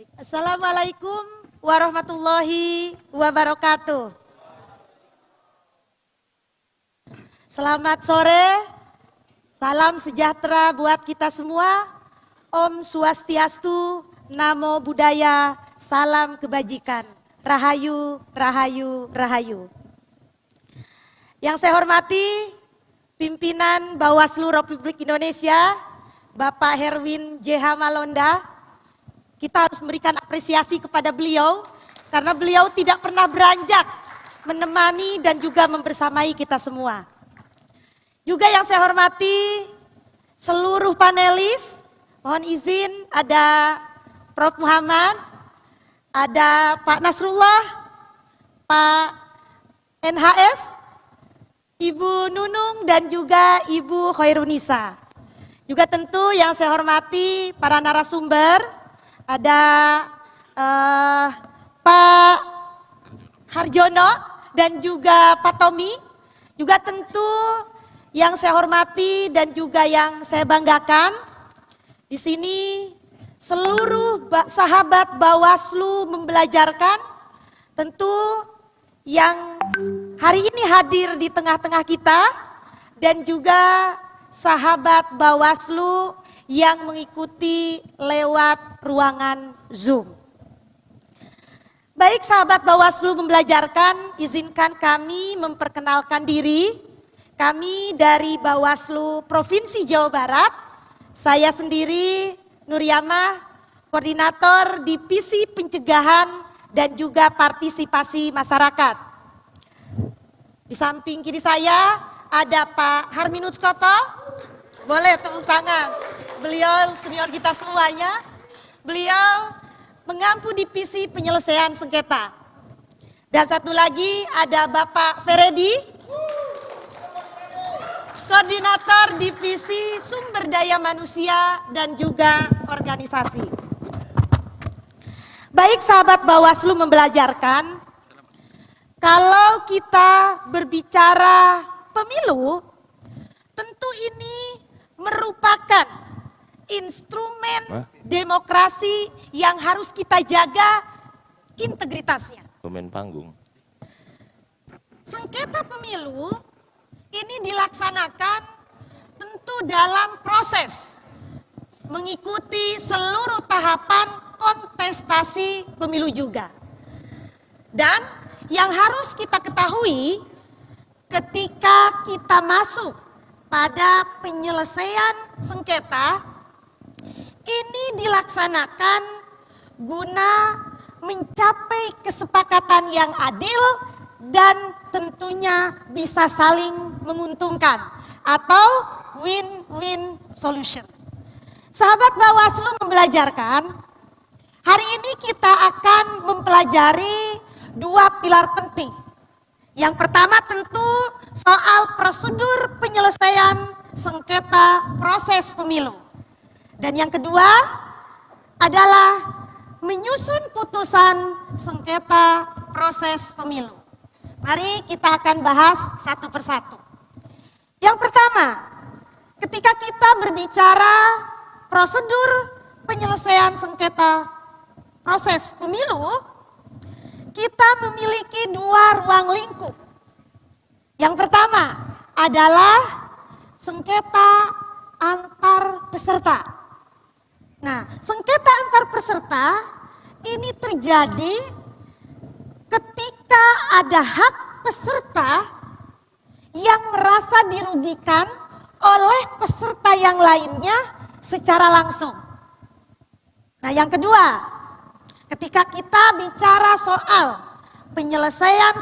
Baik. Assalamualaikum warahmatullahi wabarakatuh. Selamat sore, salam sejahtera buat kita semua. Om Swastiastu, Namo Buddhaya, salam kebajikan. Rahayu, rahayu, rahayu. Yang saya hormati, pimpinan Bawaslu Republik Indonesia, Bapak Herwin JH Malonda. Kita harus memberikan apresiasi kepada beliau, karena beliau tidak pernah beranjak menemani dan juga membersamai kita semua. Juga yang saya hormati, seluruh panelis, mohon izin ada Prof. Muhammad, ada Pak Nasrullah, Pak NHS, Ibu Nunung dan juga Ibu Khairunisa. Juga tentu yang saya hormati para narasumber, ada Pak Harjono dan juga Pak Tommy. Juga tentu yang saya hormati dan juga yang saya banggakan, di sini seluruh sahabat Bawaslu membelajarkan, tentu yang hari ini hadir di tengah-tengah kita, dan juga sahabat Bawaslu yang mengikuti lewat ruangan Zoom. Baik sahabat Bawaslu membelajarkan, izinkan kami memperkenalkan diri. Kami dari Bawaslu Provinsi Jawa Barat, saya sendiri Nuryamah, Koordinator Divisi Pencegahan dan juga Partisipasi Masyarakat. Di samping kiri saya ada Pak Harminus Koto, boleh tepuk tangan. Beliau senior kita semuanya, beliau mengampu Divisi Penyelesaian Sengketa. Dan satu lagi ada Bapak Feredi, Koordinator Divisi Sumber Daya Manusia dan juga Organisasi. Baik sahabat Bawaslu membelajarkan, kalau kita berbicara pemilu, tentu ini merupakan instrumen demokrasi yang harus kita jaga integritasnya. Pemain panggung. Sengketa pemilu ini dilaksanakan tentu dalam proses mengikuti seluruh tahapan kontestasi pemilu juga. Dan yang harus kita ketahui ketika kita masuk pada penyelesaian sengketa, ini dilaksanakan guna mencapai kesepakatan yang adil dan tentunya bisa saling menguntungkan atau win-win solution. Sahabat Bawaslu membelajarkan, hari ini kita akan mempelajari dua pilar penting. Yang pertama tentu soal prosedur penyelesaian sengketa proses pemilu. Dan yang kedua adalah menyusun putusan sengketa proses pemilu. Mari kita akan bahas satu persatu. Yang pertama, ketika kita berbicara prosedur penyelesaian sengketa proses pemilu, kita memiliki dua ruang lingkup. Yang pertama adalah sengketa antar peserta. Nah, sengketa antar peserta ini terjadi ketika ada hak peserta yang merasa dirugikan oleh peserta yang lainnya secara langsung. Nah, yang kedua, ketika kita bicara soal penyelesaian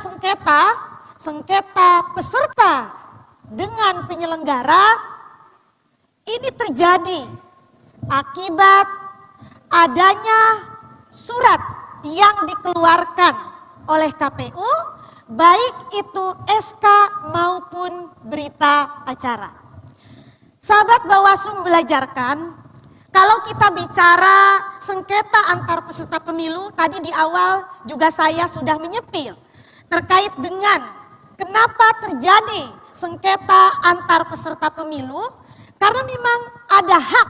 sengketa peserta dengan penyelenggara, ini terjadi akibat adanya surat yang dikeluarkan oleh KPU, baik itu SK maupun berita acara. Sahabat Bawaslu belajarkan, kalau kita bicara sengketa antar peserta pemilu, tadi di awal juga saya sudah menyepil terkait dengan kenapa terjadi sengketa antar peserta pemilu, karena memang ada hak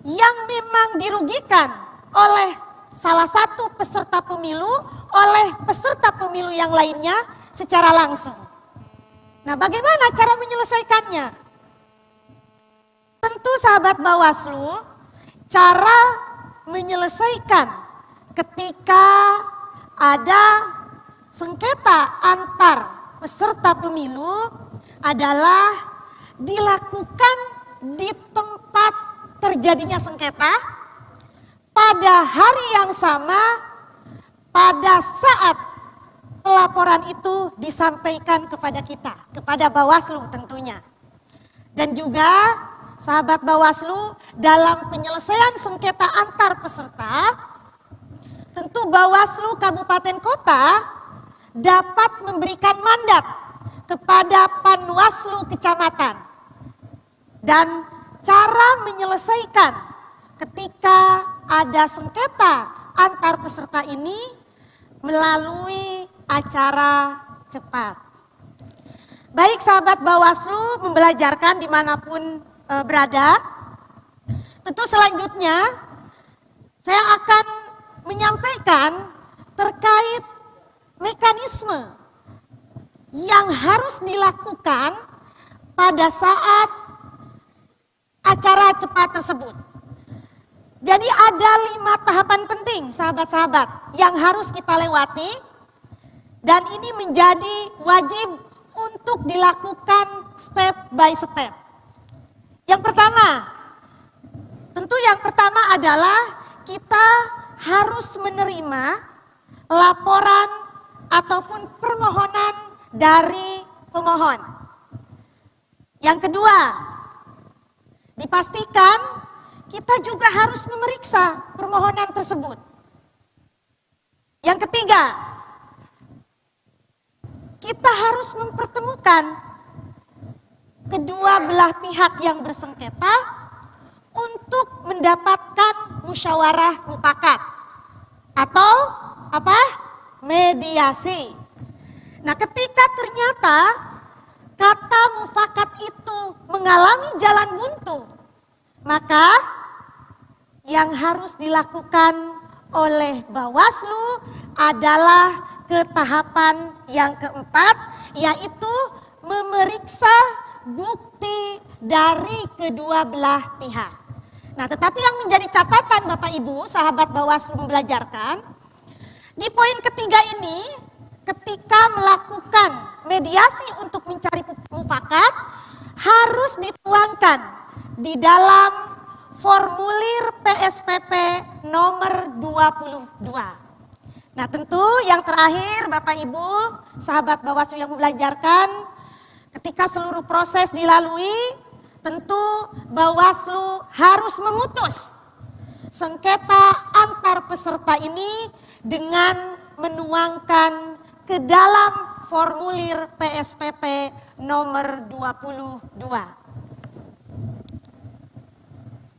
yang memang dirugikan oleh salah satu peserta pemilu oleh peserta pemilu yang lainnya secara langsung. Nah, bagaimana cara menyelesaikannya? Tentu sahabat Bawaslu, cara menyelesaikan ketika ada sengketa antar peserta pemilu adalah dilakukan di tempat terjadinya sengketa pada hari yang sama pada saat pelaporan itu disampaikan kepada kita, kepada Bawaslu tentunya. Dan juga sahabat Bawaslu, dalam penyelesaian sengketa antar peserta, tentu Bawaslu Kabupaten Kota dapat memberikan mandat kepada Panwaslu Kecamatan. Dan cara menyelesaikan ketika ada sengketa antar peserta ini melalui acara cepat. Baik sahabat Bawaslu membelajarkan dimanapun berada. Tentu selanjutnya saya akan menyampaikan terkait mekanisme yang harus dilakukan pada saat acara cepat tersebut. Jadi ada 5 tahapan penting sahabat-sahabat yang harus kita lewati dan ini menjadi wajib untuk dilakukan step by step. Yang pertama, tentu yang pertama adalah kita harus menerima laporan ataupun permohonan dari pemohon. Yang kedua, dipastikan kita juga harus memeriksa permohonan tersebut. Yang ketiga, kita harus mempertemukan kedua belah pihak yang bersengketa untuk mendapatkan musyawarah mufakat atau apa? Mediasi. Nah, ketika ternyata kata mufakat itu mengalami jalan buntu, maka yang harus dilakukan oleh Bawaslu adalah ke tahapan yang keempat, yaitu memeriksa bukti dari kedua belah pihak. Nah, tetapi yang menjadi catatan Bapak Ibu, sahabat Bawaslu membelajarkan, di poin ketiga ini, ketika melakukan mediasi untuk mencari mufakat, harus dituangkan di dalam formulir PSPP nomor 22. Nah, tentu yang terakhir Bapak Ibu, sahabat Bawaslu yang membelajarkan, ketika seluruh proses dilalui, tentu Bawaslu harus memutus sengketa antar peserta ini dengan menuangkan ke dalam formulir PSPP nomor 22.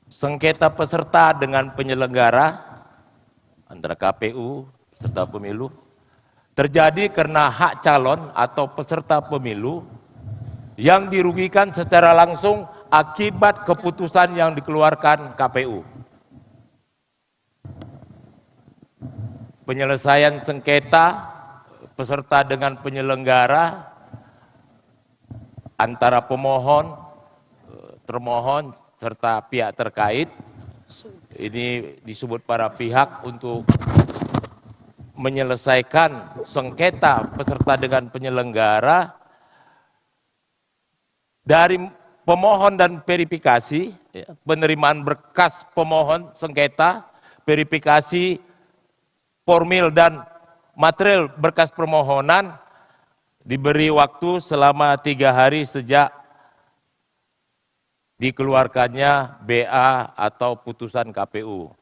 Sengketa peserta dengan penyelenggara antara KPU peserta pemilu terjadi karena hak calon atau peserta pemilu yang dirugikan secara langsung akibat keputusan yang dikeluarkan KPU. Penyelesaian sengketa peserta dengan penyelenggara antara pemohon, termohon, serta pihak terkait. Ini disebut para pihak untuk menyelesaikan sengketa peserta dengan penyelenggara dari pemohon dan verifikasi, penerimaan berkas pemohon sengketa, verifikasi formil dan material berkas permohonan diberi waktu selama 3 hari sejak dikeluarkannya BA atau putusan KPU.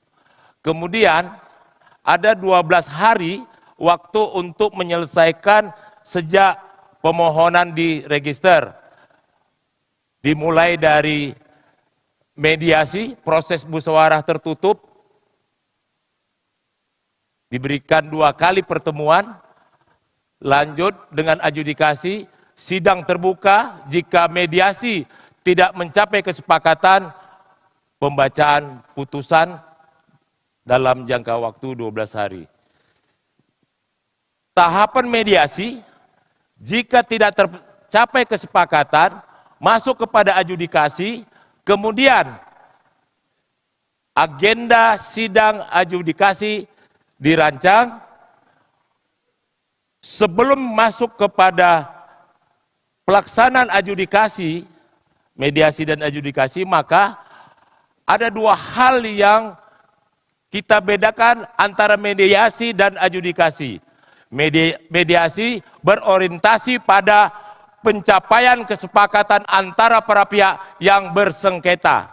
Kemudian ada 12 hari waktu untuk menyelesaikan sejak pemohonan diregister. Dimulai dari mediasi, proses musyawarah tertutup, diberikan 2 kali pertemuan, lanjut dengan adjudikasi, sidang terbuka, jika mediasi tidak mencapai kesepakatan, pembacaan putusan dalam jangka waktu 12 hari. Tahapan mediasi, jika tidak tercapai kesepakatan, masuk kepada adjudikasi, kemudian agenda sidang adjudikasi dirancang. Sebelum masuk kepada pelaksanaan adjudikasi, mediasi dan adjudikasi, maka ada dua hal yang kita bedakan antara mediasi dan adjudikasi. Mediasi berorientasi pada pencapaian kesepakatan antara para pihak yang bersengketa.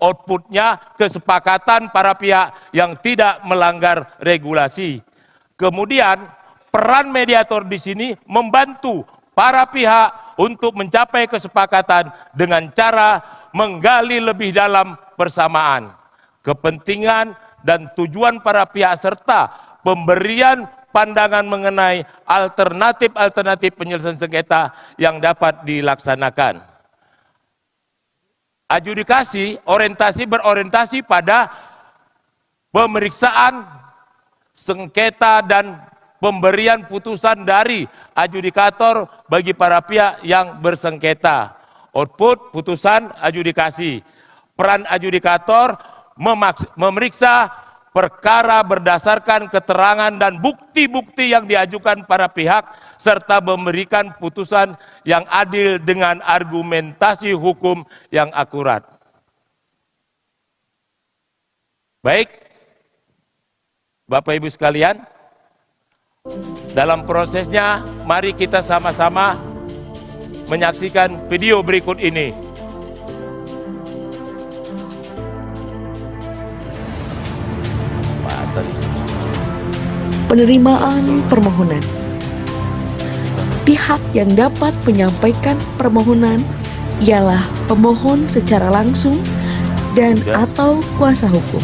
Outputnya kesepakatan para pihak yang tidak melanggar regulasi. Kemudian peran mediator di sini membantu para pihak untuk mencapai kesepakatan dengan cara menggali lebih dalam persamaan kepentingan dan tujuan para pihak serta pemberian pandangan mengenai alternatif-alternatif penyelesaian sengketa yang dapat dilaksanakan. Adjudikasi berorientasi pada pemeriksaan sengketa dan pemberian putusan dari adjudikator bagi para pihak yang bersengketa. Output putusan adjudikasi. Peran adjudikator memeriksa perkara berdasarkan keterangan dan bukti-bukti yang diajukan para pihak serta memberikan putusan yang adil dengan argumentasi hukum yang akurat. Baik, Bapak Ibu sekalian, dalam prosesnya mari kita sama-sama menyaksikan video berikut ini. Penerimaan permohonan. Pihak yang dapat menyampaikan permohonan ialah pemohon secara langsung dan atau kuasa hukum.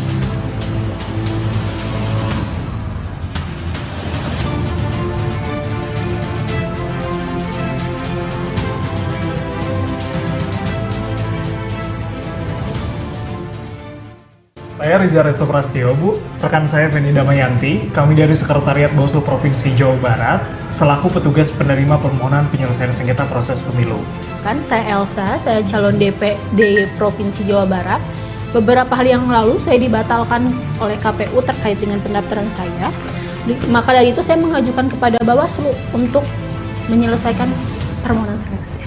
Saya Riza Resto Prastio, Bu. Rekan saya Feni Damayanti, kami dari Sekretariat Bawaslu Provinsi Jawa Barat, selaku petugas penerima permohonan penyelesaian sengketa proses pemilu. Saya Elsa, saya calon DPD Provinsi Jawa Barat. Beberapa hari yang lalu saya dibatalkan oleh KPU terkait dengan pendaftaran saya. Maka dari itu saya mengajukan kepada Bawaslu untuk menyelesaikan permohonan sengketa saya.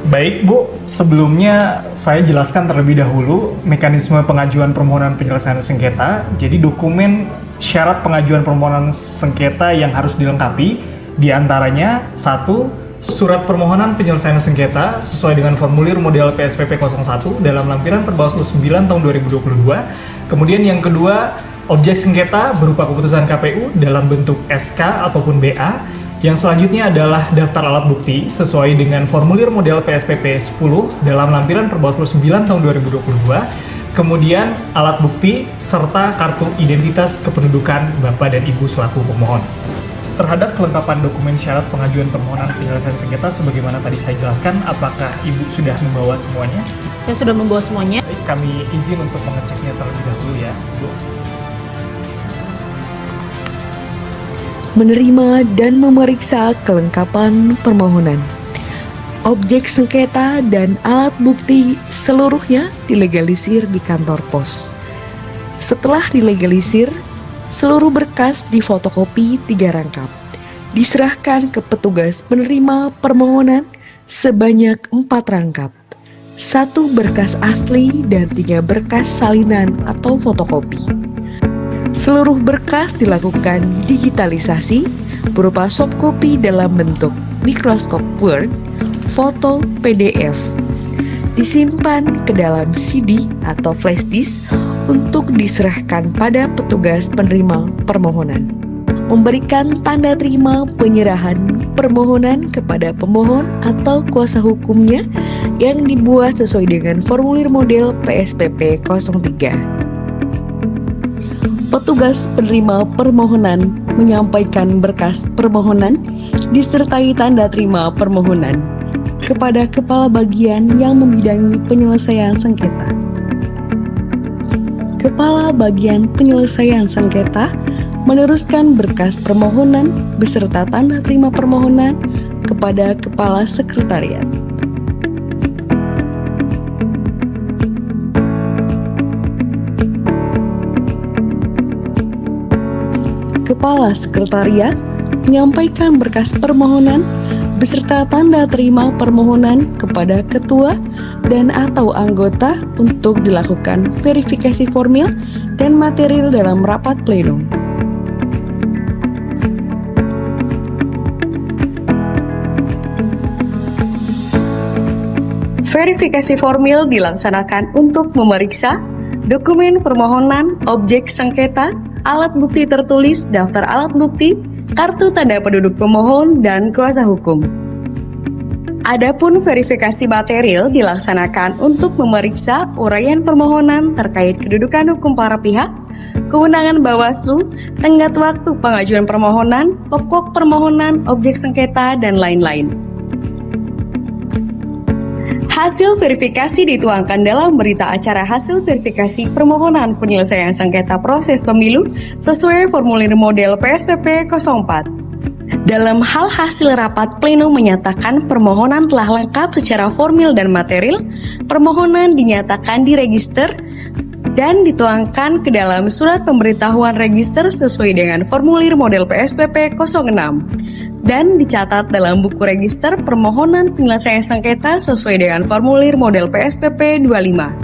Baik, Bu. Sebelumnya saya jelaskan terlebih dahulu mekanisme pengajuan permohonan penyelesaian sengketa. Jadi dokumen syarat pengajuan permohonan sengketa yang harus dilengkapi diantaranya 1. Surat permohonan penyelesaian sengketa sesuai dengan formulir model PSPP 01 dalam lampiran Perbawaslu 9 tahun 2022. Kemudian yang kedua, objek sengketa berupa keputusan KPU dalam bentuk SK ataupun BA. Yang selanjutnya adalah daftar alat bukti sesuai dengan formulir model PSPP 10 dalam lampiran Perbawaslu 9 tahun 2022. Kemudian alat bukti serta kartu identitas kependudukan Bapak dan Ibu selaku pemohon. Terhadap kelengkapan dokumen syarat pengajuan permohonan penyelesaian sengketa sebagaimana tadi saya jelaskan, apakah Ibu sudah membawa semuanya? Saya sudah membawa semuanya. Kami izin untuk mengeceknya terlebih dahulu ya, Bu. Menerima dan memeriksa kelengkapan permohonan. Objek sengketa dan alat bukti seluruhnya dilegalisir di kantor pos. Setelah dilegalisir, seluruh berkas difotokopi 3 rangkap, diserahkan ke petugas penerima permohonan sebanyak 4 rangkap, 1 berkas asli dan 3 berkas salinan atau fotokopi. Seluruh berkas dilakukan digitalisasi berupa softcopy dalam bentuk Microsoft Word, foto PDF, disimpan ke dalam CD atau flash disk untuk diserahkan pada petugas penerima permohonan. Memberikan tanda terima penyerahan permohonan kepada pemohon atau kuasa hukumnya yang dibuat sesuai dengan formulir model PSPP 03. Petugas penerima permohonan menyampaikan berkas permohonan disertai tanda terima permohonan kepada kepala bagian yang membidangi penyelesaian sengketa. Kepala Bagian Penyelesaian Sengketa meneruskan berkas permohonan beserta tanda terima permohonan kepada Kepala Sekretariat. Kepala Sekretariat menyampaikan berkas permohonan beserta tanda terima permohonan kepada ketua dan atau anggota untuk dilakukan verifikasi formil dan material dalam rapat pleno. Verifikasi formil dilaksanakan untuk memeriksa dokumen permohonan, objek sengketa, alat bukti tertulis, daftar alat bukti, kartu tanda penduduk pemohon, dan kuasa hukum. Adapun verifikasi material dilaksanakan untuk memeriksa uraian permohonan terkait kedudukan hukum para pihak, kewenangan Bawaslu, tenggat waktu pengajuan permohonan, pokok permohonan, objek sengketa, dan lain-lain. Hasil verifikasi dituangkan dalam berita acara hasil verifikasi permohonan penyelesaian sengketa proses pemilu sesuai formulir model PSPP 04. Dalam hal hasil rapat pleno menyatakan permohonan telah lengkap secara formil dan material, permohonan dinyatakan diregister dan dituangkan ke dalam surat pemberitahuan register sesuai dengan formulir model PSPP 06. Dan dicatat dalam buku register permohonan penyelesaian sengketa sesuai dengan formulir model PSPP 25.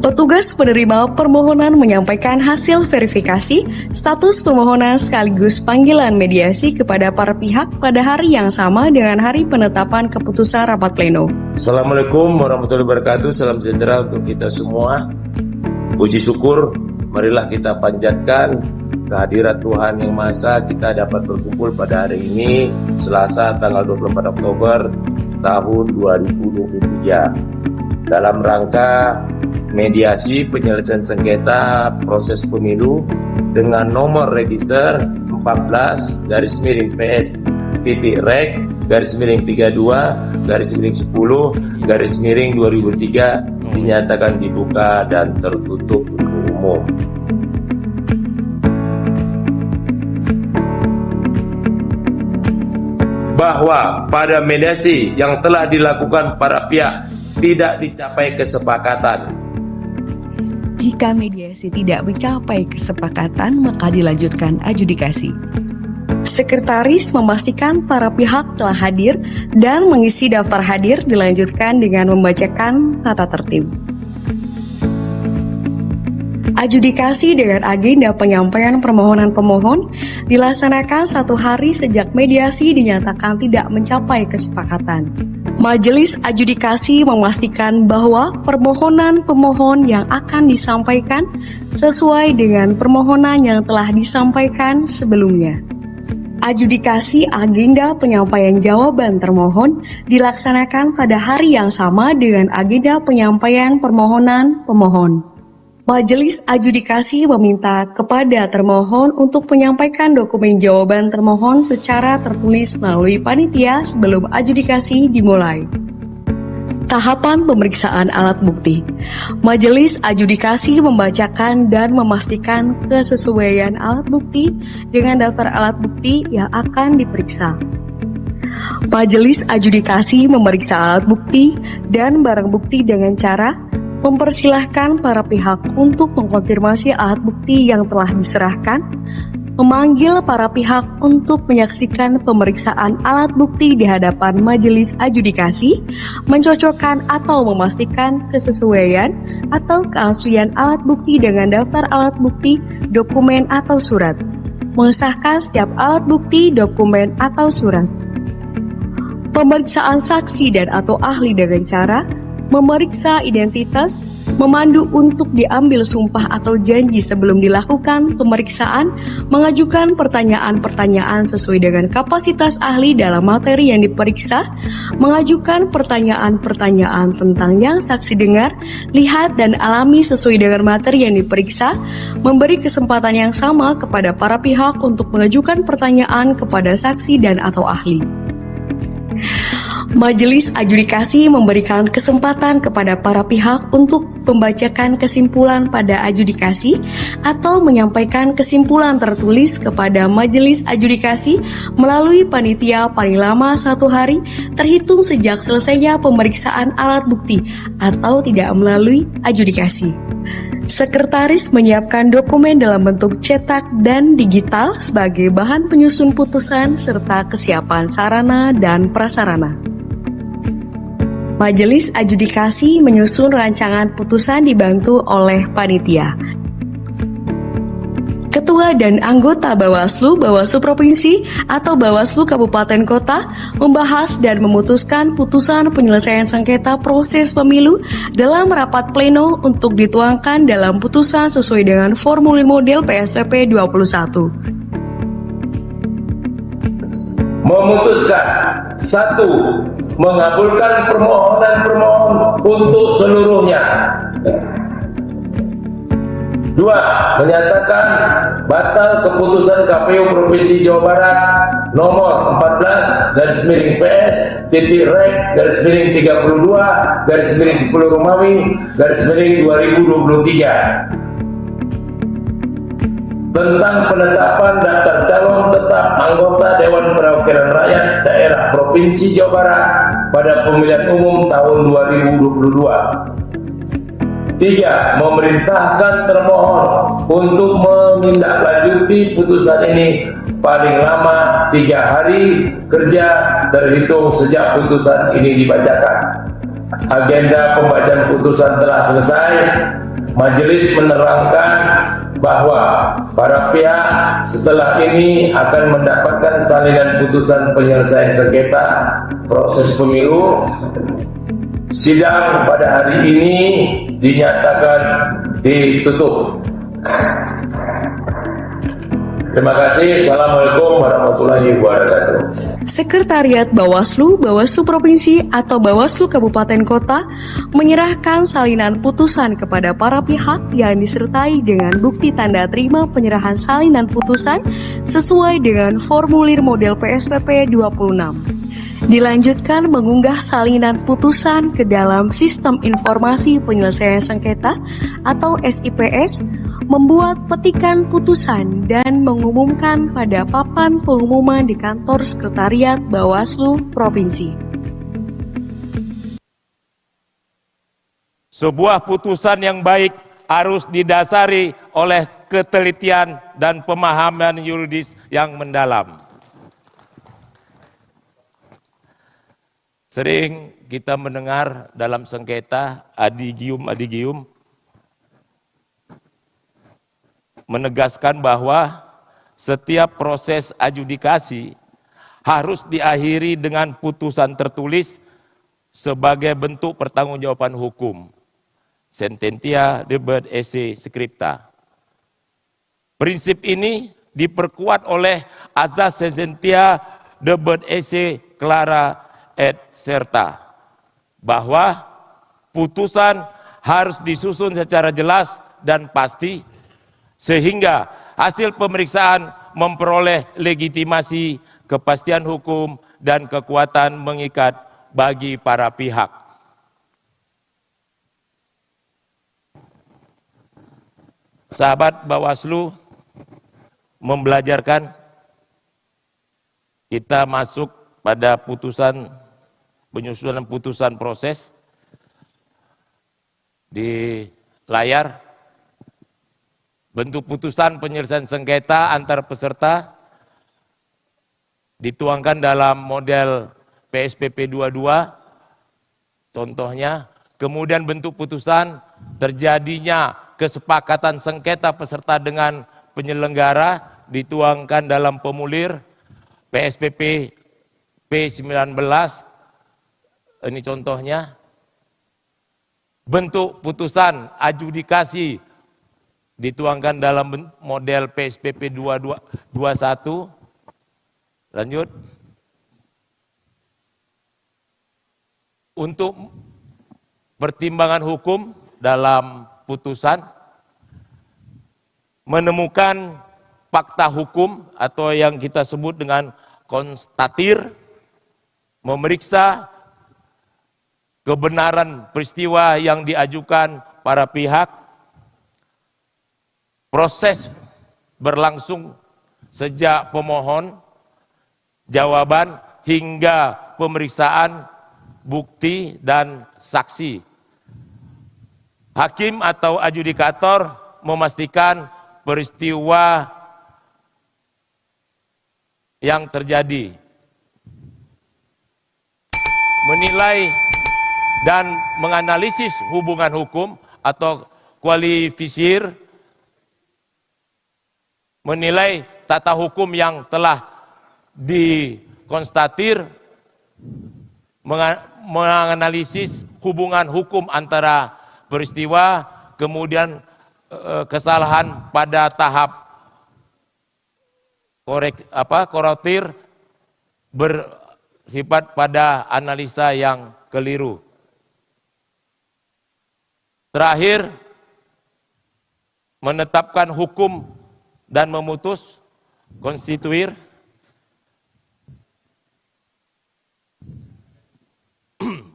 Petugas penerima permohonan menyampaikan hasil verifikasi status permohonan sekaligus panggilan mediasi kepada para pihak pada hari yang sama dengan hari penetapan keputusan rapat pleno. Assalamualaikum warahmatullahi wabarakatuh. Salam sejahtera untuk kita semua. Puji syukur, marilah kita panjatkan kehadirat Tuhan Yang Maha Esa. Kita dapat berkumpul pada hari ini Selasa tanggal 24 Oktober tahun 2023 dalam rangka mediasi penyelesaian sengketa proses pemilu dengan nomor register 14-PS-REG-32-10-2003 dinyatakan dibuka dan tertutup untuk umum. Bahwa pada mediasi yang telah dilakukan para pihak tidak dicapai kesepakatan. Jika mediasi tidak mencapai kesepakatan, maka dilanjutkan adjudikasi. Sekretaris memastikan para pihak telah hadir dan mengisi daftar hadir dilanjutkan dengan membacakan tata tertib. Adjudikasi dengan agenda penyampaian permohonan pemohon dilaksanakan 1 hari sejak mediasi dinyatakan tidak mencapai kesepakatan. Majelis adjudikasi memastikan bahwa permohonan pemohon yang akan disampaikan sesuai dengan permohonan yang telah disampaikan sebelumnya. Adjudikasi agenda penyampaian jawaban termohon dilaksanakan pada hari yang sama dengan agenda penyampaian permohonan pemohon. Majelis adjudikasi meminta kepada termohon untuk menyampaikan dokumen jawaban termohon secara tertulis melalui panitia sebelum adjudikasi dimulai. Tahapan pemeriksaan alat bukti. Majelis adjudikasi membacakan dan memastikan kesesuaian alat bukti dengan daftar alat bukti yang akan diperiksa. Majelis adjudikasi memeriksa alat bukti dan barang bukti dengan cara mempersilahkan para pihak untuk mengkonfirmasi alat bukti yang telah diserahkan, memanggil para pihak untuk menyaksikan pemeriksaan alat bukti di hadapan majelis adjudikasi, mencocokkan atau memastikan kesesuaian atau keaslian alat bukti dengan daftar alat bukti, dokumen atau surat, mengesahkan setiap alat bukti, dokumen atau surat. Pemeriksaan saksi dan atau ahli dengan cara memeriksa identitas, memandu untuk diambil sumpah atau janji sebelum dilakukan pemeriksaan, mengajukan pertanyaan-pertanyaan sesuai dengan kapasitas ahli dalam materi yang diperiksa, mengajukan pertanyaan-pertanyaan tentang yang saksi dengar, lihat dan alami sesuai dengan materi yang diperiksa, memberi kesempatan yang sama kepada para pihak untuk mengajukan pertanyaan kepada saksi dan atau ahli. Majelis adjudikasi memberikan kesempatan kepada para pihak untuk membacakan kesimpulan pada adjudikasi atau menyampaikan kesimpulan tertulis kepada majelis adjudikasi melalui panitia paling lama 1 hari terhitung sejak selesainya pemeriksaan alat bukti atau tidak melalui adjudikasi. Sekretaris menyiapkan dokumen dalam bentuk cetak dan digital sebagai bahan penyusun putusan serta kesiapan sarana dan prasarana. Majelis adjudikasi menyusun rancangan putusan dibantu oleh panitia. Ketua dan anggota Bawaslu, Bawaslu Provinsi atau Bawaslu Kabupaten Kota membahas dan memutuskan putusan penyelesaian sengketa proses pemilu dalam rapat pleno untuk dituangkan dalam putusan sesuai dengan formulir model PSPP 21. Memutuskan 1. Mengabulkan permohonan pemohon untuk seluruhnya. 2. Menyatakan batal keputusan KPU Provinsi Jawa Barat nomor 14/Rek/32/10 Romawi/10 tentang penetapan daftar calon tetap anggota Dewan Perwakilan Rakyat Daerah Provinsi Jawa Barat pada pemilihan umum tahun 2022. 3. Memerintahkan termohon untuk menindaklanjuti putusan ini paling lama 3 hari kerja terhitung sejak putusan ini dibacakan. Agenda pembacaan putusan telah selesai. Majelis menerangkan bahwa para pihak setelah ini akan mendapatkan salinan putusan penyelesaian sengketa proses pemilu. Sidang pada hari ini dinyatakan ditutup. Terima kasih. Assalamualaikum warahmatullahi wabarakatuh. Sekretariat Bawaslu, Bawaslu Provinsi atau Bawaslu Kabupaten Kota menyerahkan salinan putusan kepada para pihak yang disertai dengan bukti tanda terima penyerahan salinan putusan sesuai dengan formulir model PSPP 26. Dilanjutkan mengunggah salinan putusan ke dalam Sistem Informasi Penyelesaian Sengketa atau SIPS, membuat petikan putusan dan mengumumkan pada papan pengumuman di kantor Sekretariat Bawaslu Provinsi. Sebuah putusan yang baik harus didasari oleh ketelitian dan pemahaman yuridis yang mendalam. Sering kita mendengar dalam sengketa adigium menegaskan bahwa setiap proses adjudikasi harus diakhiri dengan putusan tertulis sebagai bentuk pertanggungjawaban hukum. Sententia debet esse scripta. Prinsip ini diperkuat oleh azas sententia debet esse clara et serta, bahwa putusan harus disusun secara jelas dan pasti sehingga hasil pemeriksaan memperoleh legitimasi, kepastian hukum dan kekuatan mengikat bagi para pihak. Sahabat Bawaslu membelajarkan kita masuk pada penyusunan putusan proses di layar. Bentuk putusan penyelesaian sengketa antar peserta dituangkan dalam model PSPP 22, contohnya. Kemudian bentuk putusan terjadinya kesepakatan sengketa peserta dengan penyelenggara dituangkan dalam formulir PSPP P19, ini contohnya. Bentuk putusan adjudikasi dituangkan dalam model PSPP 21. Lanjut. Untuk pertimbangan hukum dalam putusan, menemukan fakta hukum atau yang kita sebut dengan konstatir, memeriksa kebenaran peristiwa yang diajukan para pihak. Proses berlangsung sejak pemohon, jawaban, hingga pemeriksaan bukti dan saksi. Hakim atau adjudikator memastikan peristiwa yang terjadi, menilai dan menganalisis hubungan hukum atau kualifisir, menilai tata hukum yang telah dikonstatir, menganalisis hubungan hukum antara peristiwa, kemudian kesalahan pada tahap korektir bersifat pada analisa yang keliru. Terakhir, menetapkan hukum dan memutus, konstituir,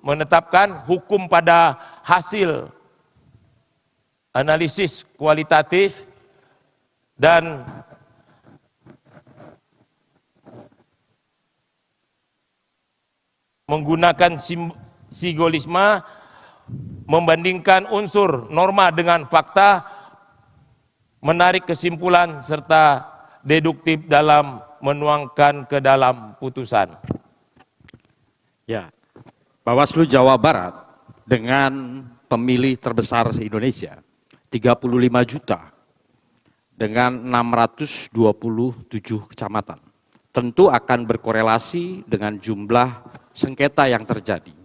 menetapkan hukum pada hasil analisis kualitatif dan menggunakan sigolisme, membandingkan unsur norma dengan fakta, menarik kesimpulan serta deduktif dalam menuangkan ke dalam putusan. Ya, Bawaslu Jawa Barat dengan pemilih terbesar se-Indonesia, 35 juta dengan 627 kecamatan. Tentu akan berkorelasi dengan jumlah sengketa yang terjadi.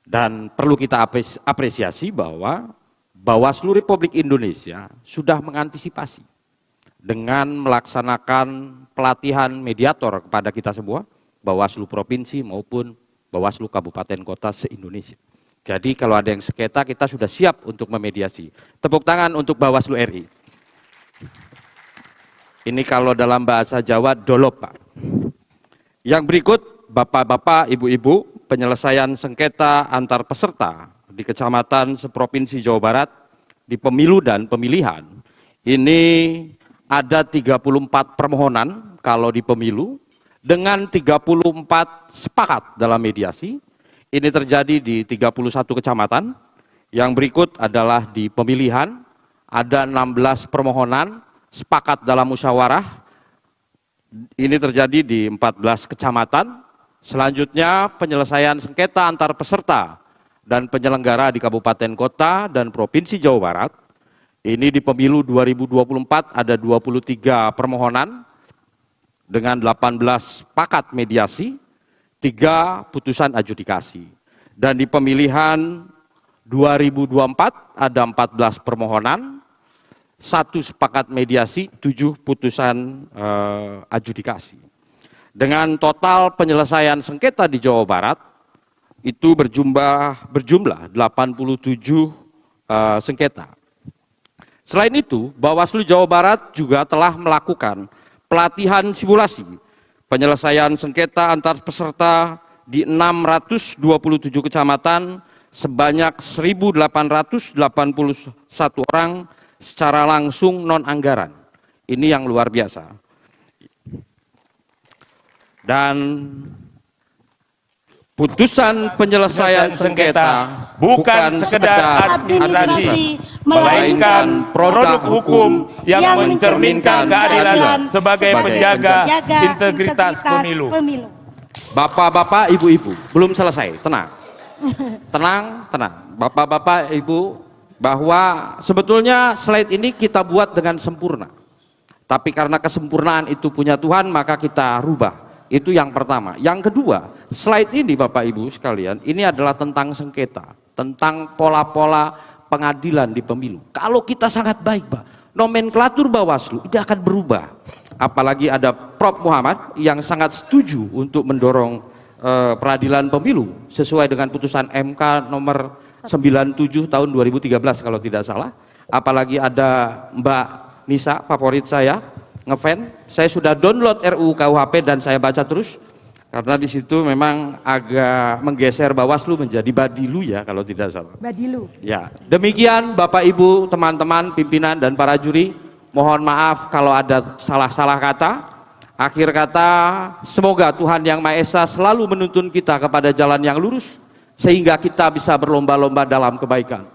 Dan perlu kita apresiasi bahwa Bawaslu Republik Indonesia sudah mengantisipasi dengan melaksanakan pelatihan mediator kepada kita semua, Bawaslu Provinsi maupun Bawaslu Kabupaten Kota se-Indonesia. Jadi kalau ada yang sengketa, kita sudah siap untuk memediasi. Tepuk tangan untuk Bawaslu RI. Ini kalau dalam bahasa Jawa, dolop, Pak. Yang berikut, Bapak-bapak, Ibu-ibu, penyelesaian sengketa antar peserta di kecamatan seprovinsi Jawa Barat di pemilu dan pemilihan. Ini ada 34 permohonan kalau di pemilu, dengan 34 sepakat dalam mediasi. Ini terjadi di 31 kecamatan. Yang berikut adalah di pemilihan, ada 16 permohonan sepakat dalam musyawarah. Ini terjadi di 14 kecamatan. Selanjutnya penyelesaian sengketa antar peserta dan penyelenggara di kabupaten kota dan provinsi Jawa Barat. Ini di pemilu 2024 ada 23 permohonan dengan 18 sepakat mediasi, 3 putusan adjudikasi. Dan di pemilihan 2024 ada 14 permohonan, 1 sepakat mediasi, 7 putusan adjudikasi. Dengan total penyelesaian sengketa di Jawa Barat itu berjumlah 87 sengketa. Selain itu, Bawaslu Jawa Barat juga telah melakukan pelatihan simulasi penyelesaian sengketa antar peserta di 627 kecamatan sebanyak 1.881 orang secara langsung non-anggaran. Ini yang luar biasa. Dan putusan penyelesaian sengketa bukan sekedar administrasi, melainkan produk hukum yang mencerminkan keadilan sebagai penjaga integritas pemilu. Bapak-bapak, ibu-ibu, belum selesai, tenang. Tenang. Bapak-bapak, ibu, bahwa sebetulnya slide ini kita buat dengan sempurna. Tapi karena kesempurnaan itu punya Tuhan, maka kita rubah. Itu yang pertama. Yang kedua, slide ini Bapak Ibu sekalian, ini adalah tentang sengketa, tentang pola-pola pengadilan di pemilu. Kalau kita sangat baik, Pak, nomenklatur Bawaslu itu akan berubah. Apalagi ada Prof. Muhammad yang sangat setuju untuk mendorong peradilan pemilu sesuai dengan putusan MK nomor 97 tahun 2013 kalau tidak salah. Apalagi ada Mbak Nisa, favorit saya, ngefan. Saya sudah download RUU KUHP dan saya baca terus. Karena di situ memang agak menggeser Bawaslu menjadi Badilu ya kalau tidak salah. Badilu. Ya, demikian Bapak Ibu, teman-teman, pimpinan dan para juri, mohon maaf kalau ada salah-salah kata. Akhir kata, semoga Tuhan Yang Maha Esa selalu menuntun kita kepada jalan yang lurus sehingga kita bisa berlomba-lomba dalam kebaikan.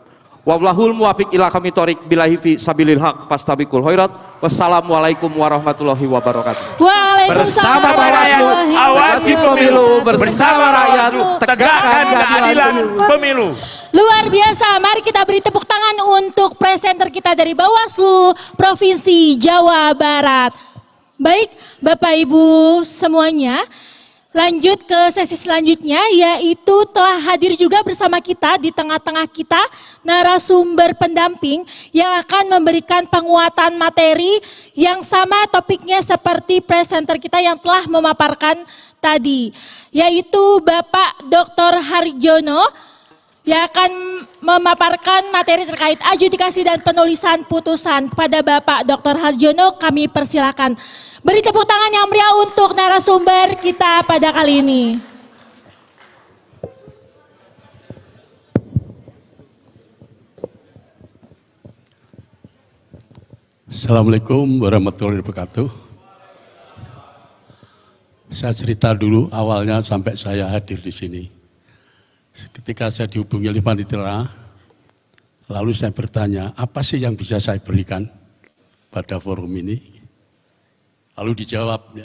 Wallahul muwaffiq ila aqwamit thoriq billahi fi sabilil haq fastabiqul khairat. Wassalamualaikum warahmatullahi wabarakatuh. Waalaikumsalam. Bersama rakyat, awasi pemilu. Bersama rakyat, tegakkan keadilan pemilu. Luar biasa, mari kita beri tepuk tangan untuk presenter kita dari Bawaslu Provinsi Jawa Barat. Baik, Bapak Ibu semuanya, lanjut ke sesi selanjutnya, yaitu telah hadir juga bersama kita di tengah-tengah kita narasumber pendamping yang akan memberikan penguatan materi yang sama topiknya seperti presenter kita yang telah memaparkan tadi, yaitu Bapak Dr. Harjono yang akan memaparkan materi terkait adjudikasi dan penulisan putusan. Kepada Bapak Dr. Harjono kami persilakan. Beri tepuk tangan yang meriah untuk narasumber kita pada kali ini. Assalamualaikum warahmatullahi wabarakatuh. Saya cerita dulu awalnya sampai saya hadir di sini. Ketika saya dihubungi oleh panitia, lalu saya bertanya, apa sih yang bisa saya berikan pada forum ini? Lalu dijawab,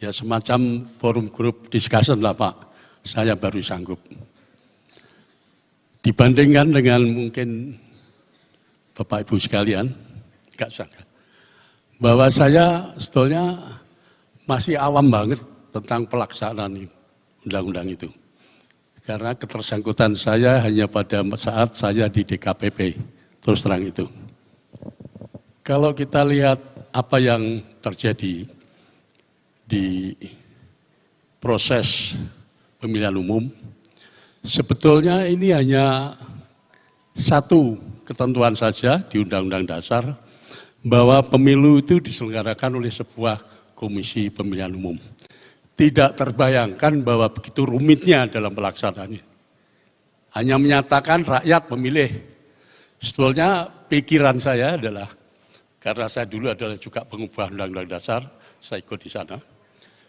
ya semacam forum grup discussion lah Pak, saya baru sanggup. Dibandingkan dengan mungkin Bapak Ibu sekalian, enggak sangka, bahwa saya sebetulnya masih awam banget tentang pelaksanaan undang-undang itu. Karena ketersangkutan saya hanya pada saat saya di DKPP, terus terang itu. Kalau kita lihat apa yang terjadi di proses pemilihan umum, sebetulnya ini hanya satu ketentuan saja di Undang-Undang Dasar, bahwa pemilu itu diselenggarakan oleh sebuah komisi pemilihan umum. Tidak terbayangkan bahwa begitu rumitnya dalam pelaksanaannya. Hanya menyatakan rakyat memilih. Sebetulnya pikiran saya adalah, karena saya dulu adalah juga pengubah Undang-Undang Dasar, saya ikut di sana.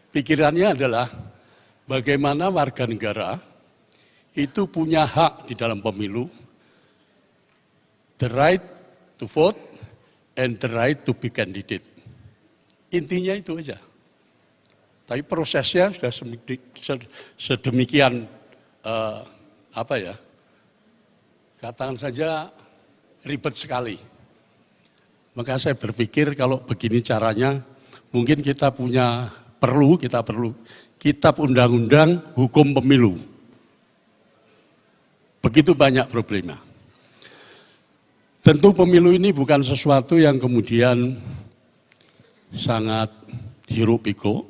Pikirannya adalah bagaimana warga negara itu punya hak di dalam pemilu, the right to vote and the right to be candidate. Intinya itu aja. Tapi prosesnya sudah sedemikian, katakan saja ribet sekali. Maka saya berpikir kalau begini caranya, mungkin kita perlu kitab undang-undang hukum pemilu. Begitu banyak problema. Tentu pemilu ini bukan sesuatu yang kemudian sangat hiruk pikuk.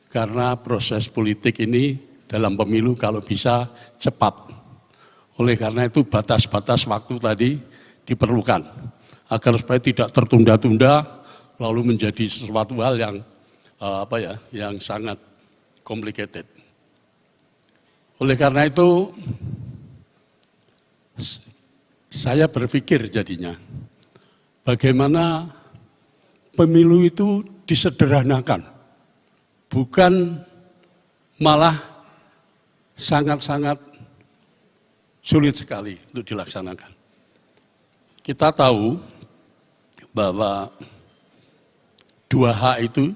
Karena proses politik ini dalam pemilu kalau bisa cepat. Oleh karena itu batas-batas waktu tadi diperlukan. Agar supaya tidak tertunda-tunda lalu menjadi sesuatu hal yang yang sangat complicated. Oleh karena itu saya berpikir jadinya bagaimana pemilu itu disederhanakan. Bukan malah sangat-sangat sulit sekali untuk dilaksanakan. Kita tahu bahwa 2 hak itu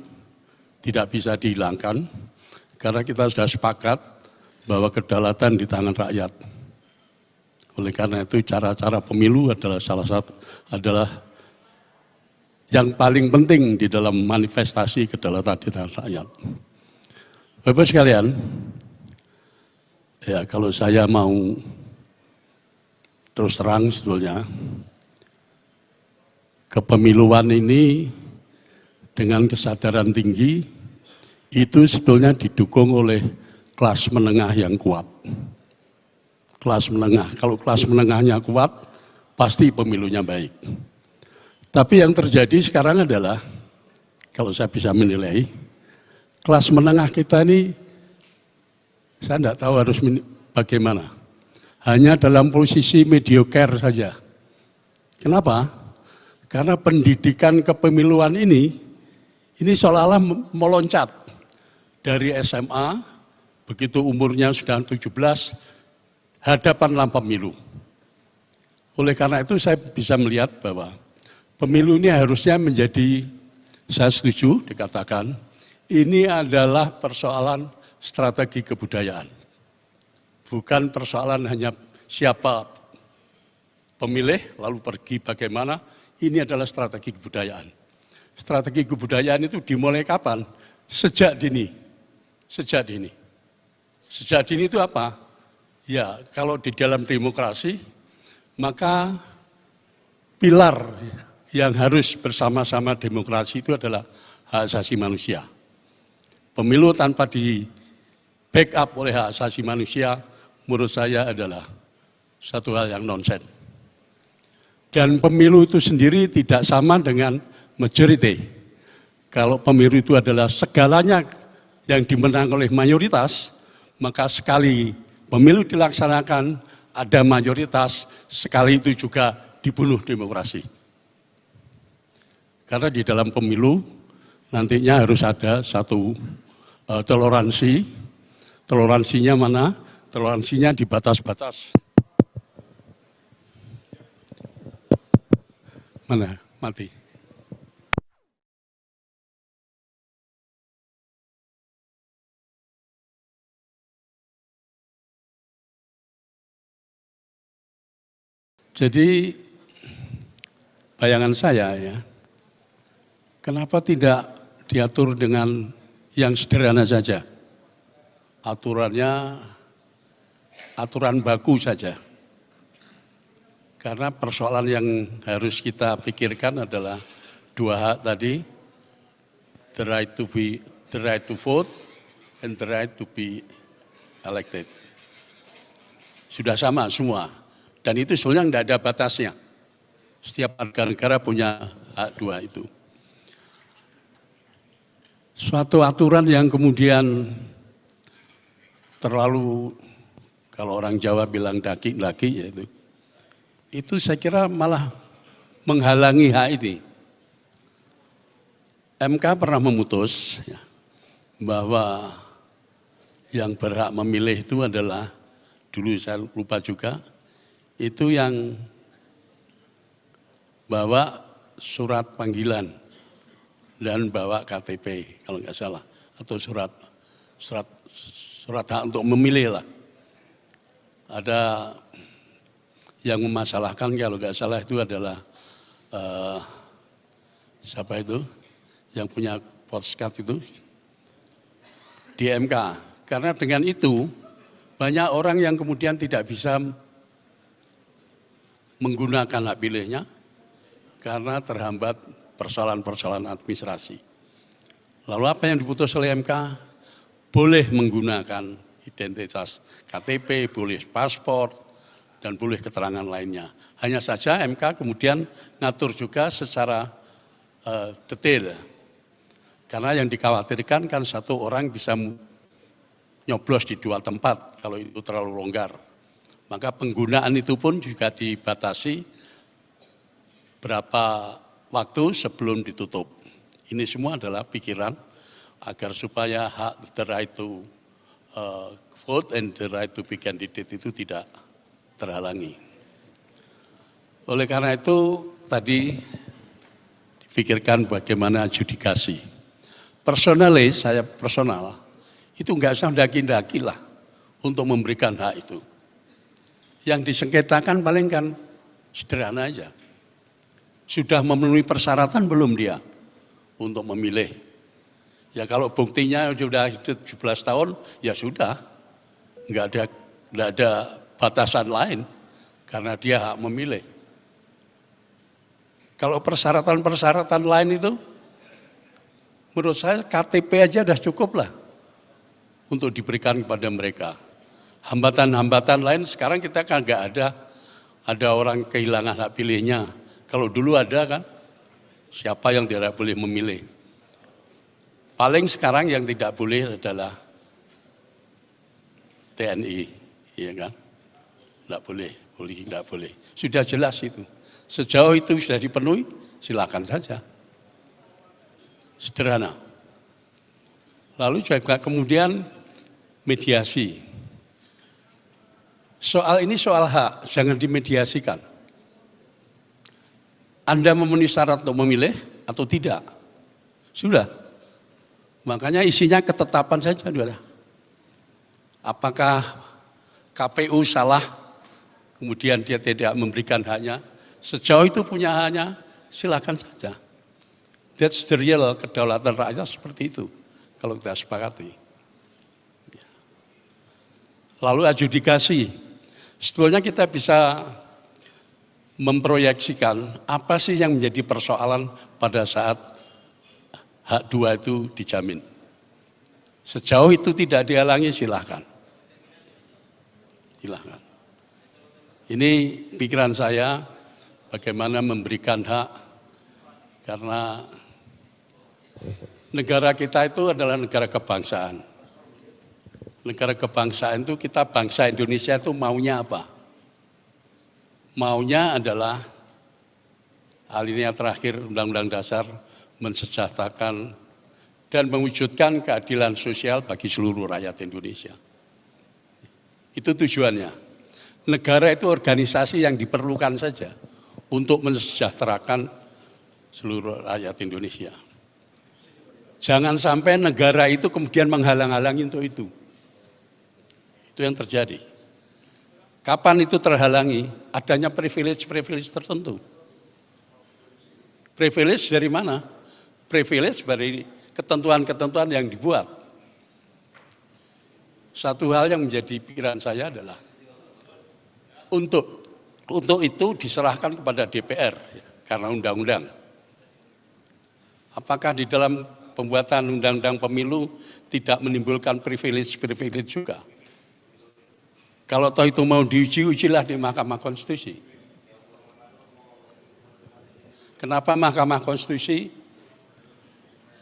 tidak bisa dihilangkan karena kita sudah sepakat bahwa kedaulatan di tangan rakyat. Oleh karena itu cara-cara pemilu adalah adalah yang paling penting di dalam manifestasi kedaulatan di tangan rakyat. Bapak sekalian, ya kalau saya mau terus terang sebetulnya, kepemiluan ini dengan kesadaran tinggi itu sebetulnya didukung oleh kelas menengah yang kuat. Kelas menengah, kalau kelas menengahnya kuat, pasti pemilunya baik. Tapi yang terjadi sekarang adalah, kalau saya bisa menilai, kelas menengah kita ini, saya tidak tahu harus bagaimana. Hanya dalam posisi mediocre saja. Kenapa? Karena pendidikan kepemiluan ini seolah-olah meloncat dari SMA, begitu umurnya sudah 17, hadapan lampu pemilu. Oleh karena itu saya bisa melihat bahwa pemilu ini harusnya menjadi, saya setuju dikatakan, ini adalah persoalan strategi kebudayaan. Bukan persoalan hanya siapa pemilih, lalu pergi bagaimana, ini adalah strategi kebudayaan. Strategi kebudayaan itu dimulai kapan? Sejak dini. Sejak dini. Sejak dini itu apa? Ya, kalau di dalam demokrasi, maka pilar yang harus bersama-sama demokrasi itu adalah hak asasi manusia. Pemilu tanpa di backup oleh hak asasi manusia, menurut saya adalah satu hal yang nonsens. Dan pemilu itu sendiri tidak sama dengan majority. Kalau pemilu itu adalah segalanya yang dimenang oleh mayoritas, maka sekali pemilu dilaksanakan, ada mayoritas, sekali itu juga dibunuh demokrasi. Karena di dalam pemilu nantinya harus ada satu toleransi. Toleransinya mana? Toleransinya di batas-batas. Mana? Mati. Jadi bayangan saya ya, kenapa tidak diatur dengan yang sederhana saja? Aturannya, aturan baku saja. Karena persoalan yang harus kita pikirkan adalah dua hak tadi, the right to vote and the right to be elected. Sudah sama semua. Dan itu sebenarnya tidak ada batasnya. Setiap negara punya hak dua itu. Suatu aturan yang kemudian terlalu, kalau orang Jawa bilang daki-daki, yaitu itu saya kira malah menghalangi hak ini. MK pernah memutus ya, bahwa yang berhak memilih itu adalah, dulu saya lupa juga, itu yang bawa surat panggilan dan bawa KTP kalau nggak salah, atau surat hak untuk memilih lah. Ada yang memasalahkan kalau nggak salah itu adalah siapa itu yang punya postcard itu di MK. Karena dengan itu banyak orang yang kemudian tidak bisa menggunakan hak pilihnya karena terhambat persoalan-persoalan administrasi. Lalu apa yang diputus oleh MK? Boleh menggunakan identitas KTP, boleh paspor, dan boleh keterangan lainnya. Hanya saja MK kemudian ngatur juga secara detail. Karena yang dikhawatirkan kan satu orang bisa nyoblos di dua tempat kalau itu terlalu longgar. Maka penggunaan itu pun juga dibatasi berapa waktu sebelum ditutup. Ini semua adalah pikiran agar supaya hak the right to vote and the right to be candidate itu tidak terhalangi. Oleh karena itu tadi dipikirkan bagaimana adjudikasi. Personalis, saya personal, itu nggak usah daki-daki lah untuk memberikan hak itu. Yang disengketakan paling kan sederhana aja. Sudah memenuhi persyaratan belum dia untuk memilih? Ya kalau buktinya sudah 17 tahun, ya sudah. Nggak ada batasan lain karena dia hak memilih. Kalau persyaratan-persyaratan lain itu, menurut saya KTP aja sudah cukup lah untuk diberikan kepada mereka. Hambatan-hambatan lain sekarang kita kan nggak ada orang kehilangan hak pilihnya. Kalau dulu ada kan, siapa yang tidak boleh memilih. Paling sekarang yang tidak boleh adalah TNI, ya kan? Tidak boleh, tidak boleh. Sudah jelas itu. Sejauh itu sudah dipenuhi, silakan saja. Sederhana. Lalu juga kemudian mediasi. Soal ini soal hak, jangan dimediasikan. Anda memenuhi syarat untuk memilih atau tidak? Sudah. Makanya isinya ketetapan saja, saudara. Apakah KPU salah, kemudian dia tidak memberikan haknya? Sejauh itu punya haknya, silakan saja. That's the real kedaulatan rakyat seperti itu, kalau kita sepakati. Lalu adjudikasi. Sebetulnya kita bisa memproyeksikan apa sih yang menjadi persoalan pada saat hak 2 itu dijamin. Sejauh itu tidak dihalangi, silahkan. Silahkan. Ini pikiran saya bagaimana memberikan hak, karena negara kita itu adalah negara kebangsaan. Negara kebangsaan itu kita bangsa Indonesia itu maunya apa? Maunya adalah alinea terakhir Undang-Undang Dasar mensejahterakan dan mewujudkan keadilan sosial bagi seluruh rakyat Indonesia. Itu tujuannya. Negara itu organisasi yang diperlukan saja untuk mensejahterakan seluruh rakyat Indonesia. Jangan sampai negara itu kemudian menghalang-halangi untuk itu. Itu yang terjadi. Kapan itu terhalangi? Adanya privilege-privilege tertentu. Privilege dari mana? Privilege dari ketentuan-ketentuan yang dibuat. Satu hal yang menjadi pikiran saya adalah untuk itu diserahkan kepada DPR karena undang-undang. Apakah di dalam pembuatan undang-undang pemilu tidak menimbulkan privilege-privilege juga? Kalau toh itu mau diuji, ujilah di Mahkamah Konstitusi. Kenapa Mahkamah Konstitusi?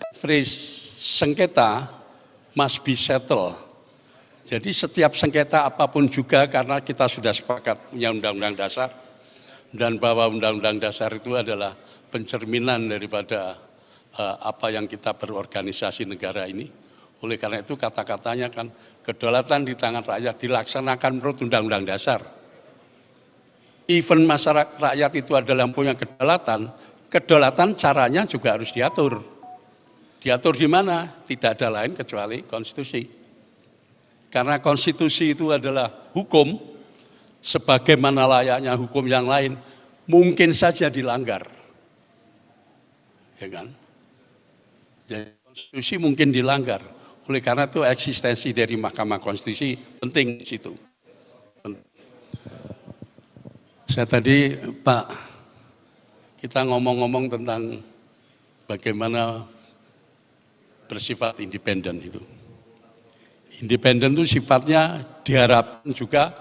Phrase sengketa must be settled. Jadi setiap sengketa apapun juga, karena kita sudah sepakat punya Undang-Undang Dasar, dan bahwa Undang-Undang Dasar itu adalah pencerminan daripada apa yang kita berorganisasi negara ini. Oleh karena itu kata-katanya kan kedaulatan di tangan rakyat dilaksanakan menurut Undang-Undang Dasar. Even masyarakat rakyat itu adalah yang punya kedaulatan caranya juga harus diatur. Diatur di mana? Tidak ada lain kecuali konstitusi. Karena konstitusi itu adalah hukum, sebagaimana layaknya hukum yang lain, mungkin saja dilanggar. Ya kan? Jadi konstitusi mungkin dilanggar. Oleh karena itu eksistensi dari Mahkamah Konstitusi penting di situ. Saya tadi, Pak, kita ngomong-ngomong tentang bagaimana bersifat independen itu. Independen itu sifatnya diharapkan juga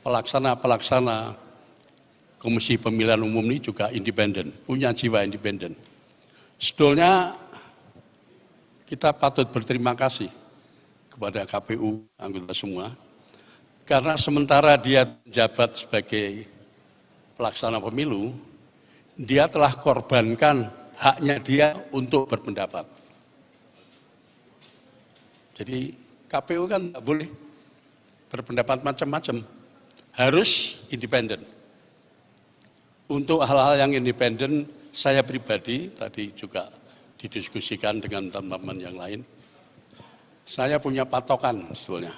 pelaksana Komisi Pemilihan Umum ini juga independen, punya jiwa independen. Sebetulnya kita patut berterima kasih kepada KPU, anggota semua, karena sementara dia jabat sebagai pelaksana pemilu, dia telah korbankan haknya dia untuk berpendapat. Jadi KPU kan tidak boleh berpendapat macam-macam, harus independen. Untuk hal-hal yang independen, saya pribadi tadi juga didiskusikan dengan teman-teman yang lain. Saya punya patokan sebetulnya.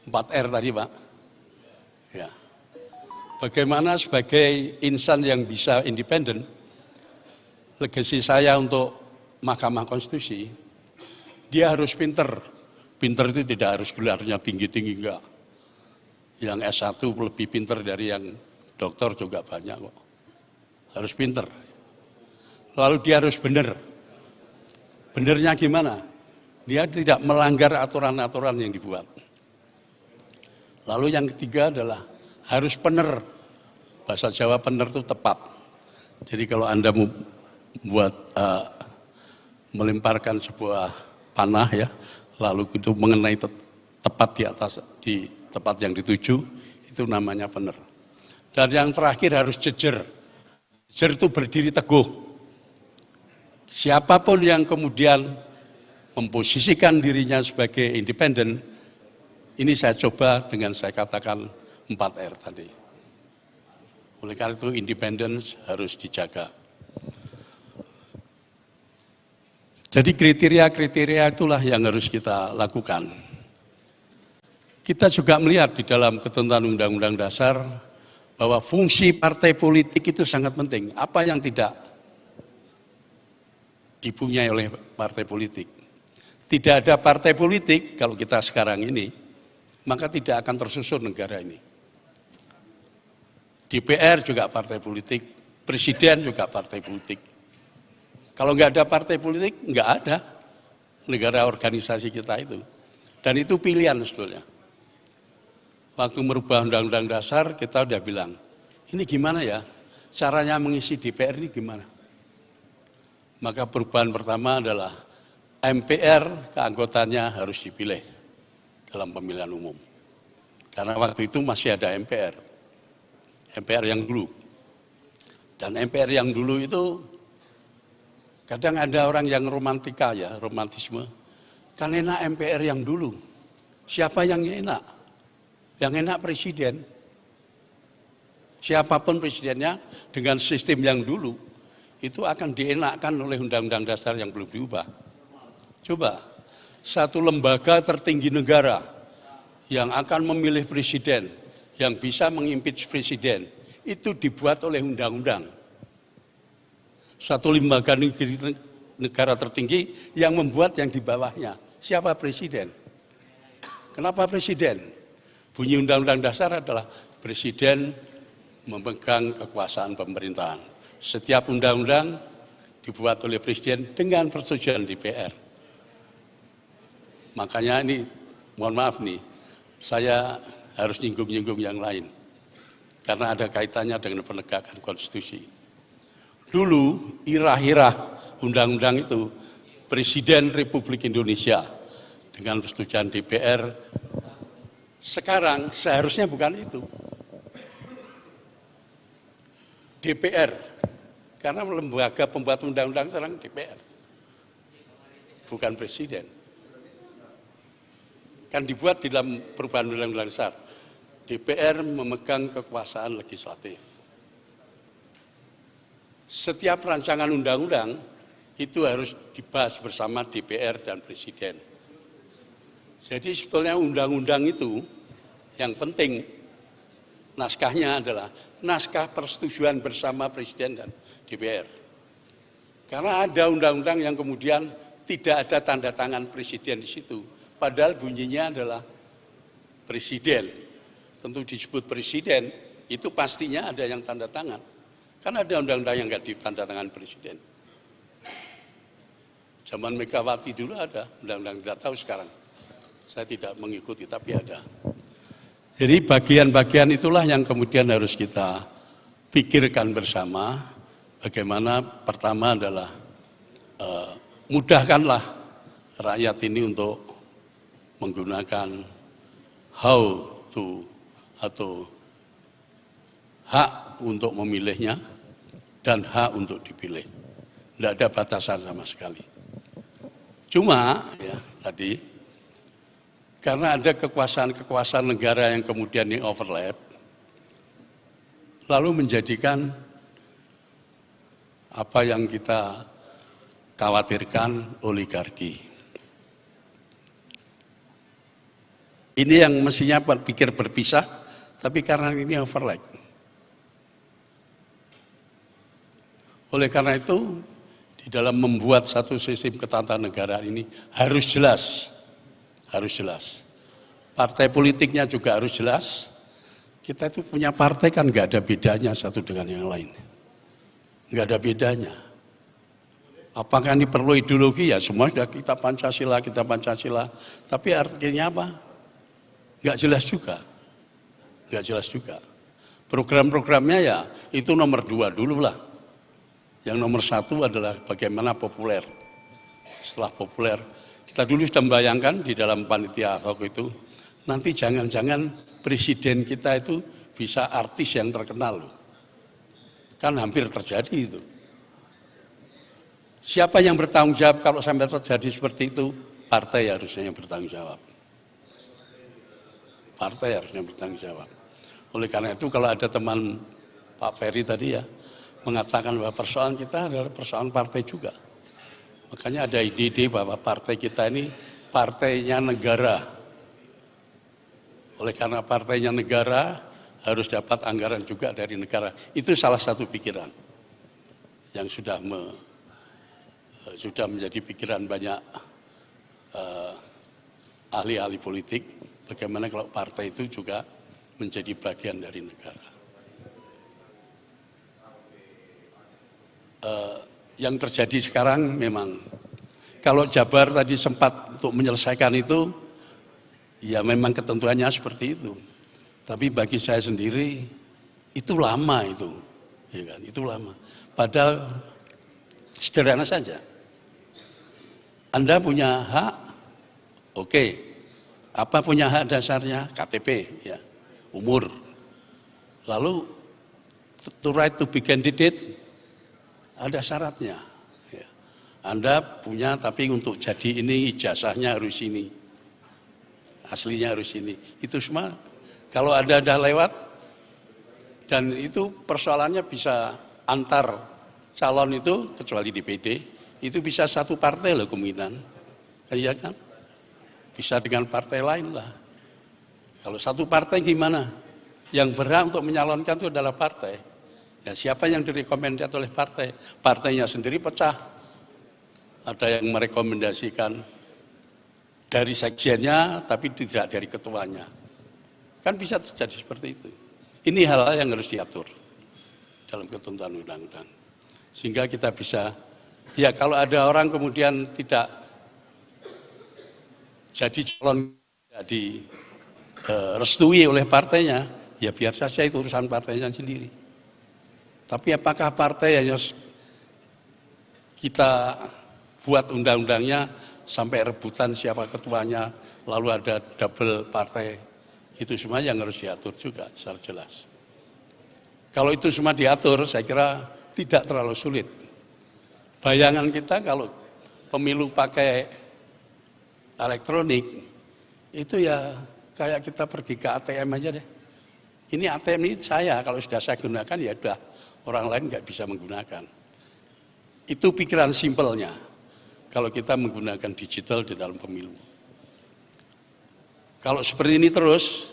4R tadi, Pak. Ya. Bagaimana sebagai insan yang bisa independen, legasi saya untuk Mahkamah Konstitusi, dia harus pinter. Pinter itu tidak harus gelarnya tinggi-tinggi, enggak. Yang S1 lebih pinter dari yang doktor juga banyak kok. Harus pinter. Lalu dia harus benar. Benernya gimana? Dia tidak melanggar aturan-aturan yang dibuat. Lalu yang ketiga adalah harus benar. Bahasa Jawa benar itu tepat. Jadi kalau Anda mau buat melemparkan sebuah panah ya, lalu itu mengenai tepat di atas, di tempat yang dituju, itu namanya benar. Dan yang terakhir harus jejer. Jejer itu berdiri teguh. Siapapun yang kemudian memposisikan dirinya sebagai independen, ini saya coba dengan saya katakan 4R tadi. Oleh karena itu independence harus dijaga. Jadi kriteria-kriteria itulah yang harus kita lakukan. Kita juga melihat di dalam ketentuan Undang-Undang Dasar bahwa fungsi partai politik itu sangat penting. Apa yang tidak dipunyai oleh partai politik? Tidak ada partai politik kalau kita sekarang ini, maka tidak akan tersusun negara ini. DPR juga partai politik, presiden juga partai politik. Kalau nggak ada partai politik, nggak ada negara organisasi kita itu. Dan itu pilihan sebetulnya. Waktu merubah Undang-Undang Dasar, kita udah bilang, ini gimana ya, caranya mengisi DPR ini gimana? Maka perubahan pertama adalah MPR keanggotaannya harus dipilih dalam pemilihan umum. Karena waktu itu masih ada MPR yang dulu. Dan MPR yang dulu itu, kadang ada orang yang romantika ya, romantisme. Kan enak MPR yang dulu. Siapa yang enak? Yang enak presiden. Siapapun presidennya dengan sistem yang dulu, itu akan dienakkan oleh Undang-Undang Dasar yang belum diubah. Coba, satu lembaga tertinggi negara yang akan memilih presiden, yang bisa mengimpeach presiden, itu dibuat oleh undang-undang. Satu lembaga negara tertinggi yang membuat yang di bawahnya. Siapa presiden? Kenapa presiden? Bunyi Undang-Undang Dasar adalah presiden memegang kekuasaan pemerintahan. Setiap undang-undang dibuat oleh presiden dengan persetujuan DPR. Makanya ini, mohon maaf nih, saya harus nyinggung-nyinggung yang lain. Karena ada kaitannya dengan penegakan konstitusi. Dulu, irah-irah undang-undang itu, Presiden Republik Indonesia dengan persetujuan DPR. Sekarang seharusnya bukan itu. DPR, karena lembaga pembuat undang-undang sekarang DPR. Bukan presiden. Kan dibuat di dalam perubahan Undang-Undang Dasar. DPR memegang kekuasaan legislatif. Setiap rancangan undang-undang itu harus dibahas bersama DPR dan presiden. Jadi sebetulnya undang-undang itu yang penting naskahnya adalah naskah persetujuan bersama presiden dan DPR. Karena ada undang-undang yang kemudian tidak ada tanda tangan presiden di situ. Padahal bunyinya adalah presiden. Tentu disebut presiden, itu pastinya ada yang tanda tangan. Karena ada undang-undang yang nggak ditanda tangan presiden. Zaman Megawati dulu ada, undang-undang tidak tahu sekarang. Saya tidak mengikuti, tapi ada. Jadi bagian-bagian itulah yang kemudian harus kita pikirkan bersama. Bagaimana pertama adalah mudahkanlah rakyat ini untuk menggunakan how to atau hak untuk memilihnya dan hak untuk dipilih. Tidak ada batasan sama sekali. Cuma ya tadi karena ada kekuasaan-kekuasaan negara yang kemudian ini overlap, lalu menjadikan apa yang kita khawatirkan oligarki. Ini yang mestinya berpikir berpisah, tapi karena ini overlap. Oleh karena itu, di dalam membuat satu sistem ketatanegaraan ini harus jelas. Harus jelas. Partai politiknya juga harus jelas. Kita itu punya partai kan nggak ada bedanya satu dengan yang lain. Nggak ada bedanya. Apakah ini perlu ideologi? Ya semua sudah kita Pancasila. Tapi artinya apa? Nggak jelas juga. Nggak jelas juga. Program-programnya ya itu nomor 2 dulu lah. Yang nomor 1 adalah bagaimana populer. setelah populer. Kita dulu sudah membayangkan di dalam panitia ad hoc itu, nanti jangan-jangan presiden kita itu bisa artis yang terkenal. Kan hampir terjadi itu. Siapa yang bertanggung jawab kalau sampai terjadi seperti itu? Partai harusnya yang bertanggung jawab. Partai harusnya bertanggung jawab. Oleh karena itu kalau ada teman Pak Ferry tadi ya, mengatakan bahwa persoalan kita adalah persoalan partai juga. Makanya ada ide-ide bahwa partai kita ini partainya negara. Oleh karena partainya negara, harus dapat anggaran juga dari negara. Itu salah satu pikiran yang sudah menjadi pikiran banyak ahli-ahli politik. Bagaimana kalau partai itu juga menjadi bagian dari negara. Yang terjadi sekarang memang, kalau Jabar tadi sempat untuk menyelesaikan itu, ya memang ketentuannya seperti itu. Tapi bagi saya sendiri, itu lama itu. Ya kan? Itu lama. Padahal sederhana saja. Anda punya hak, oke. Apa punya hak dasarnya? KTP, ya, umur. Lalu, to right to be candidate, ada syaratnya. Ya. Anda punya, tapi untuk jadi ini ijazahnya harus ini. Aslinya harus ini. Itu semua, kalau ada lewat, dan itu persoalannya bisa antar calon itu, kecuali DPD, itu bisa satu partai loh kemungkinan. Iya kan? Bisa dengan partai lain lah. Kalau satu partai gimana? Yang berhak untuk menyalonkan itu adalah partai. Ya, siapa yang direkomendasi oleh partai? Partainya sendiri pecah. Ada yang merekomendasikan dari sekjennya, tapi tidak dari ketuanya. Kan bisa terjadi seperti itu. Ini hal-hal yang harus diatur dalam ketentuan undang-undang. Sehingga kita bisa, ya kalau ada orang kemudian tidak jadi calon, jadi restui oleh partainya, ya biar saja itu urusan partainya sendiri. Tapi apakah partai hanya kita buat undang-undangnya sampai rebutan siapa ketuanya, lalu ada double partai, itu semua yang harus diatur juga secara jelas. Kalau itu semua diatur, saya kira tidak terlalu sulit. Bayangan kita kalau pemilu pakai elektronik, itu ya kayak kita pergi ke ATM aja deh. Ini ATM ini saya, kalau sudah saya gunakan ya udah, orang lain nggak bisa menggunakan. Itu pikiran simpelnya, kalau kita menggunakan digital di dalam pemilu. Kalau seperti ini terus,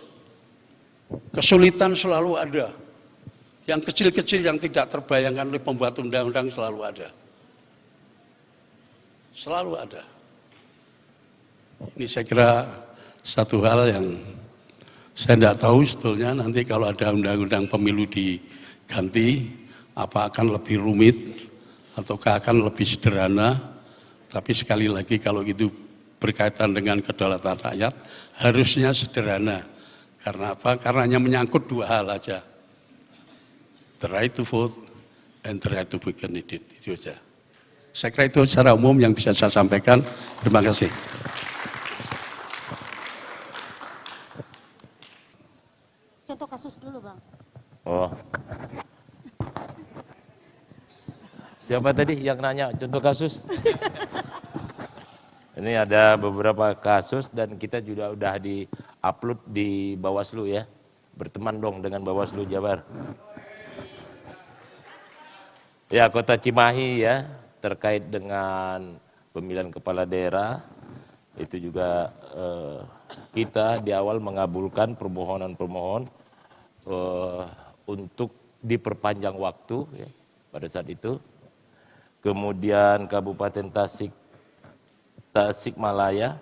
kesulitan selalu ada. Yang kecil-kecil yang tidak terbayangkan oleh pembuat undang-undang selalu ada. Selalu ada. Ini saya kira satu hal yang saya tidak tahu sebetulnya nanti kalau ada undang-undang pemilu diganti, apa akan lebih rumit ataukah akan lebih sederhana. Tapi sekali lagi kalau itu berkaitan dengan kedaulatan rakyat, harusnya sederhana. Karena apa? Karena hanya menyangkut dua hal aja. The right to vote and the right to be candidate. Itu saja. Saya kira itu secara umum yang bisa saya sampaikan. Terima kasih. Contoh kasus dulu, Bang. Oh. Siapa tadi yang nanya contoh kasus? Ini ada beberapa kasus dan kita juga udah di-upload di Bawaslu ya. Berteman dong dengan Bawaslu Jabar. Ya, Kota Cimahi ya, terkait dengan pemilihan kepala daerah. Itu juga kita di awal mengabulkan permohonan-permohon untuk diperpanjang waktu ya, pada saat itu. Kemudian Kabupaten Tasikmalaya,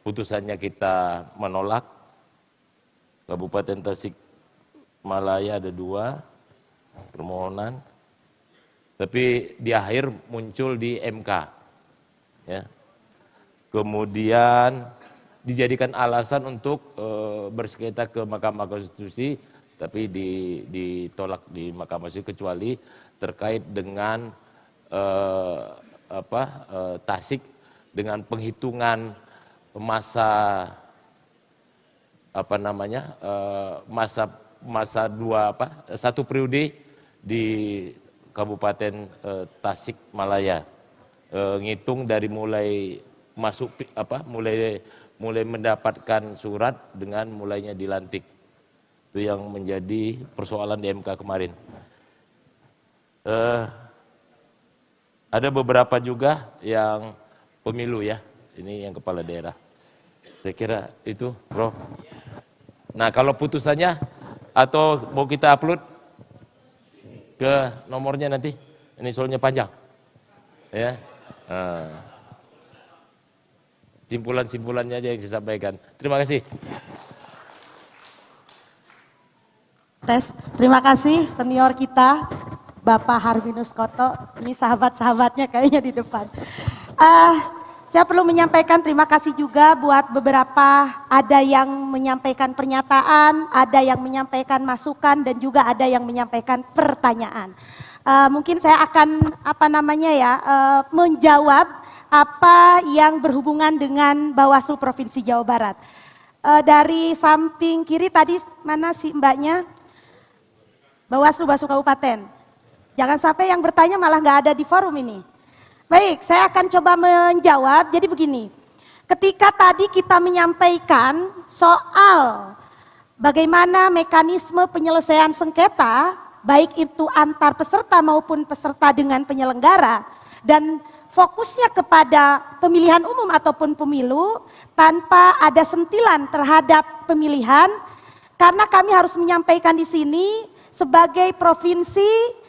putusannya kita menolak. Kabupaten Tasikmalaya ada 2 permohonan, tapi di akhir muncul di MK. Ya. Kemudian dijadikan alasan untuk bersengketa ke Mahkamah Konstitusi, tapi ditolak di Mahkamah Konstitusi kecuali terkait dengan Tasik dengan penghitungan masa satu periode di Kabupaten Tasik Malaya. Ngitung dari mulai mulai mendapatkan surat dengan mulainya dilantik. Itu yang menjadi persoalan di MK kemarin. Ada beberapa juga yang pemilu ya, ini yang kepala daerah. Saya kira itu, Prof. Nah, kalau putusannya atau mau kita upload ke nomornya nanti, ini soalnya panjang, ya. Simpulan-simpulannya aja yang saya sampaikan. Terima kasih. Terima kasih senior kita, Bapak Harvinus Koto. Ini sahabat-sahabatnya kayaknya di depan. Saya perlu menyampaikan terima kasih juga buat beberapa, ada yang menyampaikan pernyataan, ada yang menyampaikan masukan, dan juga ada yang menyampaikan pertanyaan. Mungkin saya akan menjawab apa yang berhubungan dengan Bawaslu Provinsi Jawa Barat. Dari samping kiri tadi mana sih mbaknya? Bawaslu Kabupaten. Jangan sampai yang bertanya malah nggak ada di forum ini. Baik, saya akan coba menjawab. Jadi begini, ketika tadi kita menyampaikan soal bagaimana mekanisme penyelesaian sengketa, baik itu antar peserta maupun peserta dengan penyelenggara, dan fokusnya kepada pemilihan umum ataupun pemilu tanpa ada sentilan terhadap pemilihan, karena kami harus menyampaikan di sini sebagai provinsi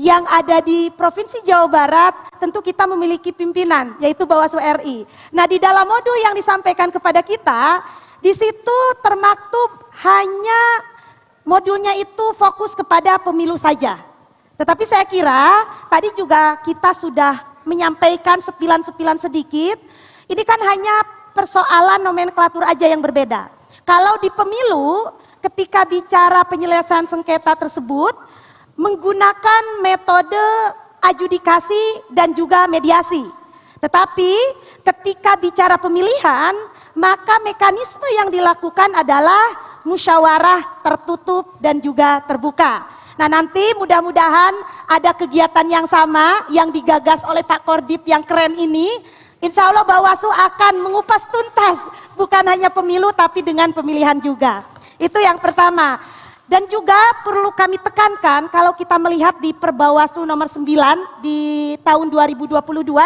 yang ada di Provinsi Jawa Barat, tentu kita memiliki pimpinan, yaitu Bawaslu RI. Nah, di dalam modul yang disampaikan kepada kita, di situ termaktub hanya modulnya itu fokus kepada pemilu saja. Tetapi saya kira tadi juga kita sudah menyampaikan sepilan-sepilan sedikit, ini kan hanya persoalan nomenklatur aja yang berbeda. Kalau di pemilu, ketika bicara penyelesaian sengketa tersebut, menggunakan metode adjudikasi dan juga mediasi. Tetapi ketika bicara pemilihan, maka mekanisme yang dilakukan adalah musyawarah tertutup dan juga terbuka. Nah, nanti mudah-mudahan ada kegiatan yang sama yang digagas oleh Pak Kordip yang keren ini. Insya Allah Bawaslu akan mengupas tuntas bukan hanya pemilu tapi dengan pemilihan juga. Itu yang pertama. Dan juga perlu kami tekankan kalau kita melihat di Perbawaslu nomor 9 di tahun 2022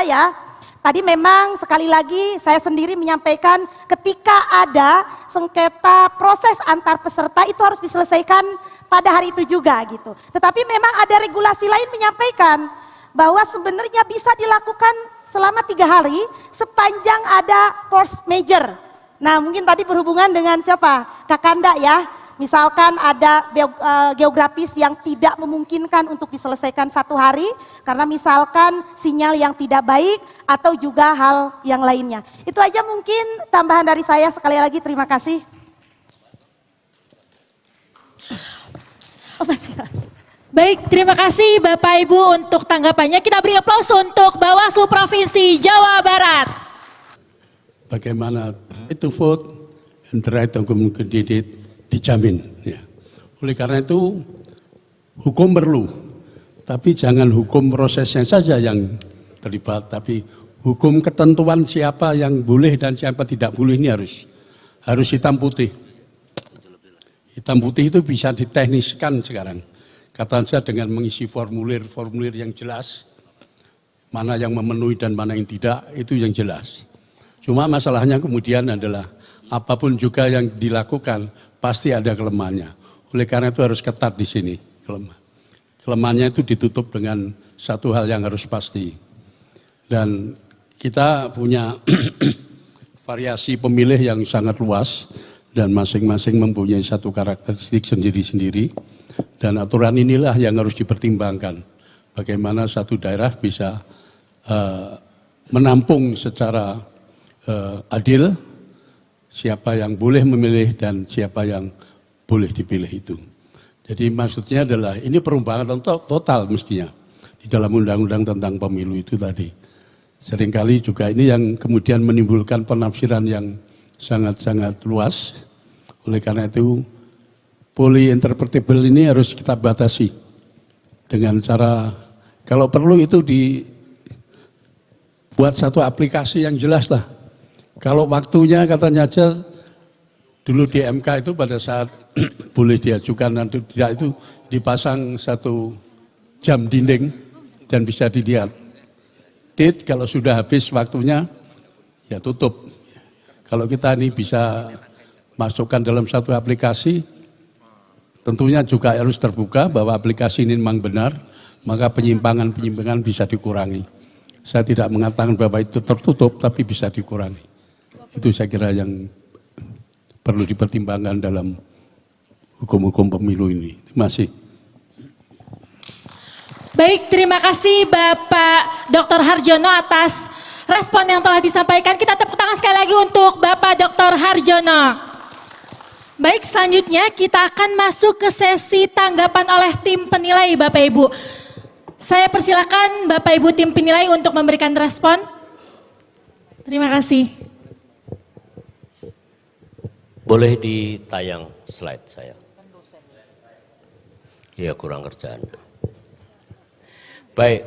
ya. Tadi memang sekali lagi saya sendiri menyampaikan ketika ada sengketa proses antar peserta itu harus diselesaikan pada hari itu juga gitu. Tetapi memang ada regulasi lain menyampaikan bahwa sebenarnya bisa dilakukan selama 3 hari sepanjang ada force major. Nah, mungkin tadi berhubungan dengan siapa? Kakanda ya. Misalkan ada geografis yang tidak memungkinkan untuk diselesaikan 1 hari karena misalkan sinyal yang tidak baik atau juga hal yang lainnya. Itu aja mungkin tambahan dari saya, sekali lagi terima kasih. Baik, terima kasih Bapak Ibu untuk tanggapannya. Kita beri aplaus untuk Bawaslu Provinsi Jawa Barat. Bagaimana itu vote and the right to communicate dijamin. Ya. Oleh karena itu hukum perlu, tapi jangan hukum prosesnya saja yang terlibat, tapi hukum ketentuan siapa yang boleh dan siapa tidak boleh ini harus hitam putih. Hitam putih itu bisa ditekniskan sekarang. Katanya dengan mengisi formulir yang jelas, mana yang memenuhi dan mana yang tidak, itu yang jelas. Cuma masalahnya kemudian adalah apapun juga yang dilakukan pasti ada kelemahannya. Oleh karena itu harus ketat di sini kelemahannya itu ditutup dengan satu hal yang harus pasti. Dan kita punya variasi pemilih yang sangat luas dan masing-masing mempunyai satu karakteristik sendiri-sendiri. Dan aturan inilah yang harus dipertimbangkan. Bagaimana satu daerah bisa menampung secara adil siapa yang boleh memilih dan siapa yang boleh dipilih itu. Jadi maksudnya adalah ini perubahan total mestinya. di dalam undang-undang tentang pemilu itu tadi. Seringkali juga ini yang kemudian menimbulkan penafsiran yang sangat-sangat luas. Oleh karena itu, polyinterpretable ini harus kita batasi dengan cara, kalau perlu itu dibuat satu aplikasi yang jelas lah. Kalau waktunya katanya aja, dulu di MK itu pada saat boleh diajukan nanti tidak itu dipasang satu jam dinding dan bisa dilihat. Date kalau sudah habis waktunya ya tutup. Kalau kita ini bisa masukkan dalam satu aplikasi, tentunya juga harus terbuka bahwa aplikasi ini memang benar, maka penyimpangan-penyimpangan bisa dikurangi. Saya tidak mengatakan bahwa itu tertutup, tapi bisa dikurangi. Itu saya kira yang perlu dipertimbangkan dalam hukum-hukum pemilu ini. Terima kasih. Baik, terima kasih Bapak Dr. Harjono atas respon yang telah disampaikan. Kita tepuk tangan sekali lagi untuk Bapak Dr. Harjono. Baik, selanjutnya kita akan masuk ke sesi tanggapan oleh tim penilai Bapak Ibu. Saya persilakan Bapak Ibu tim penilai untuk memberikan respon. Terima kasih. Boleh ditayang slide saya? Iya, kurang kerjaan. Baik,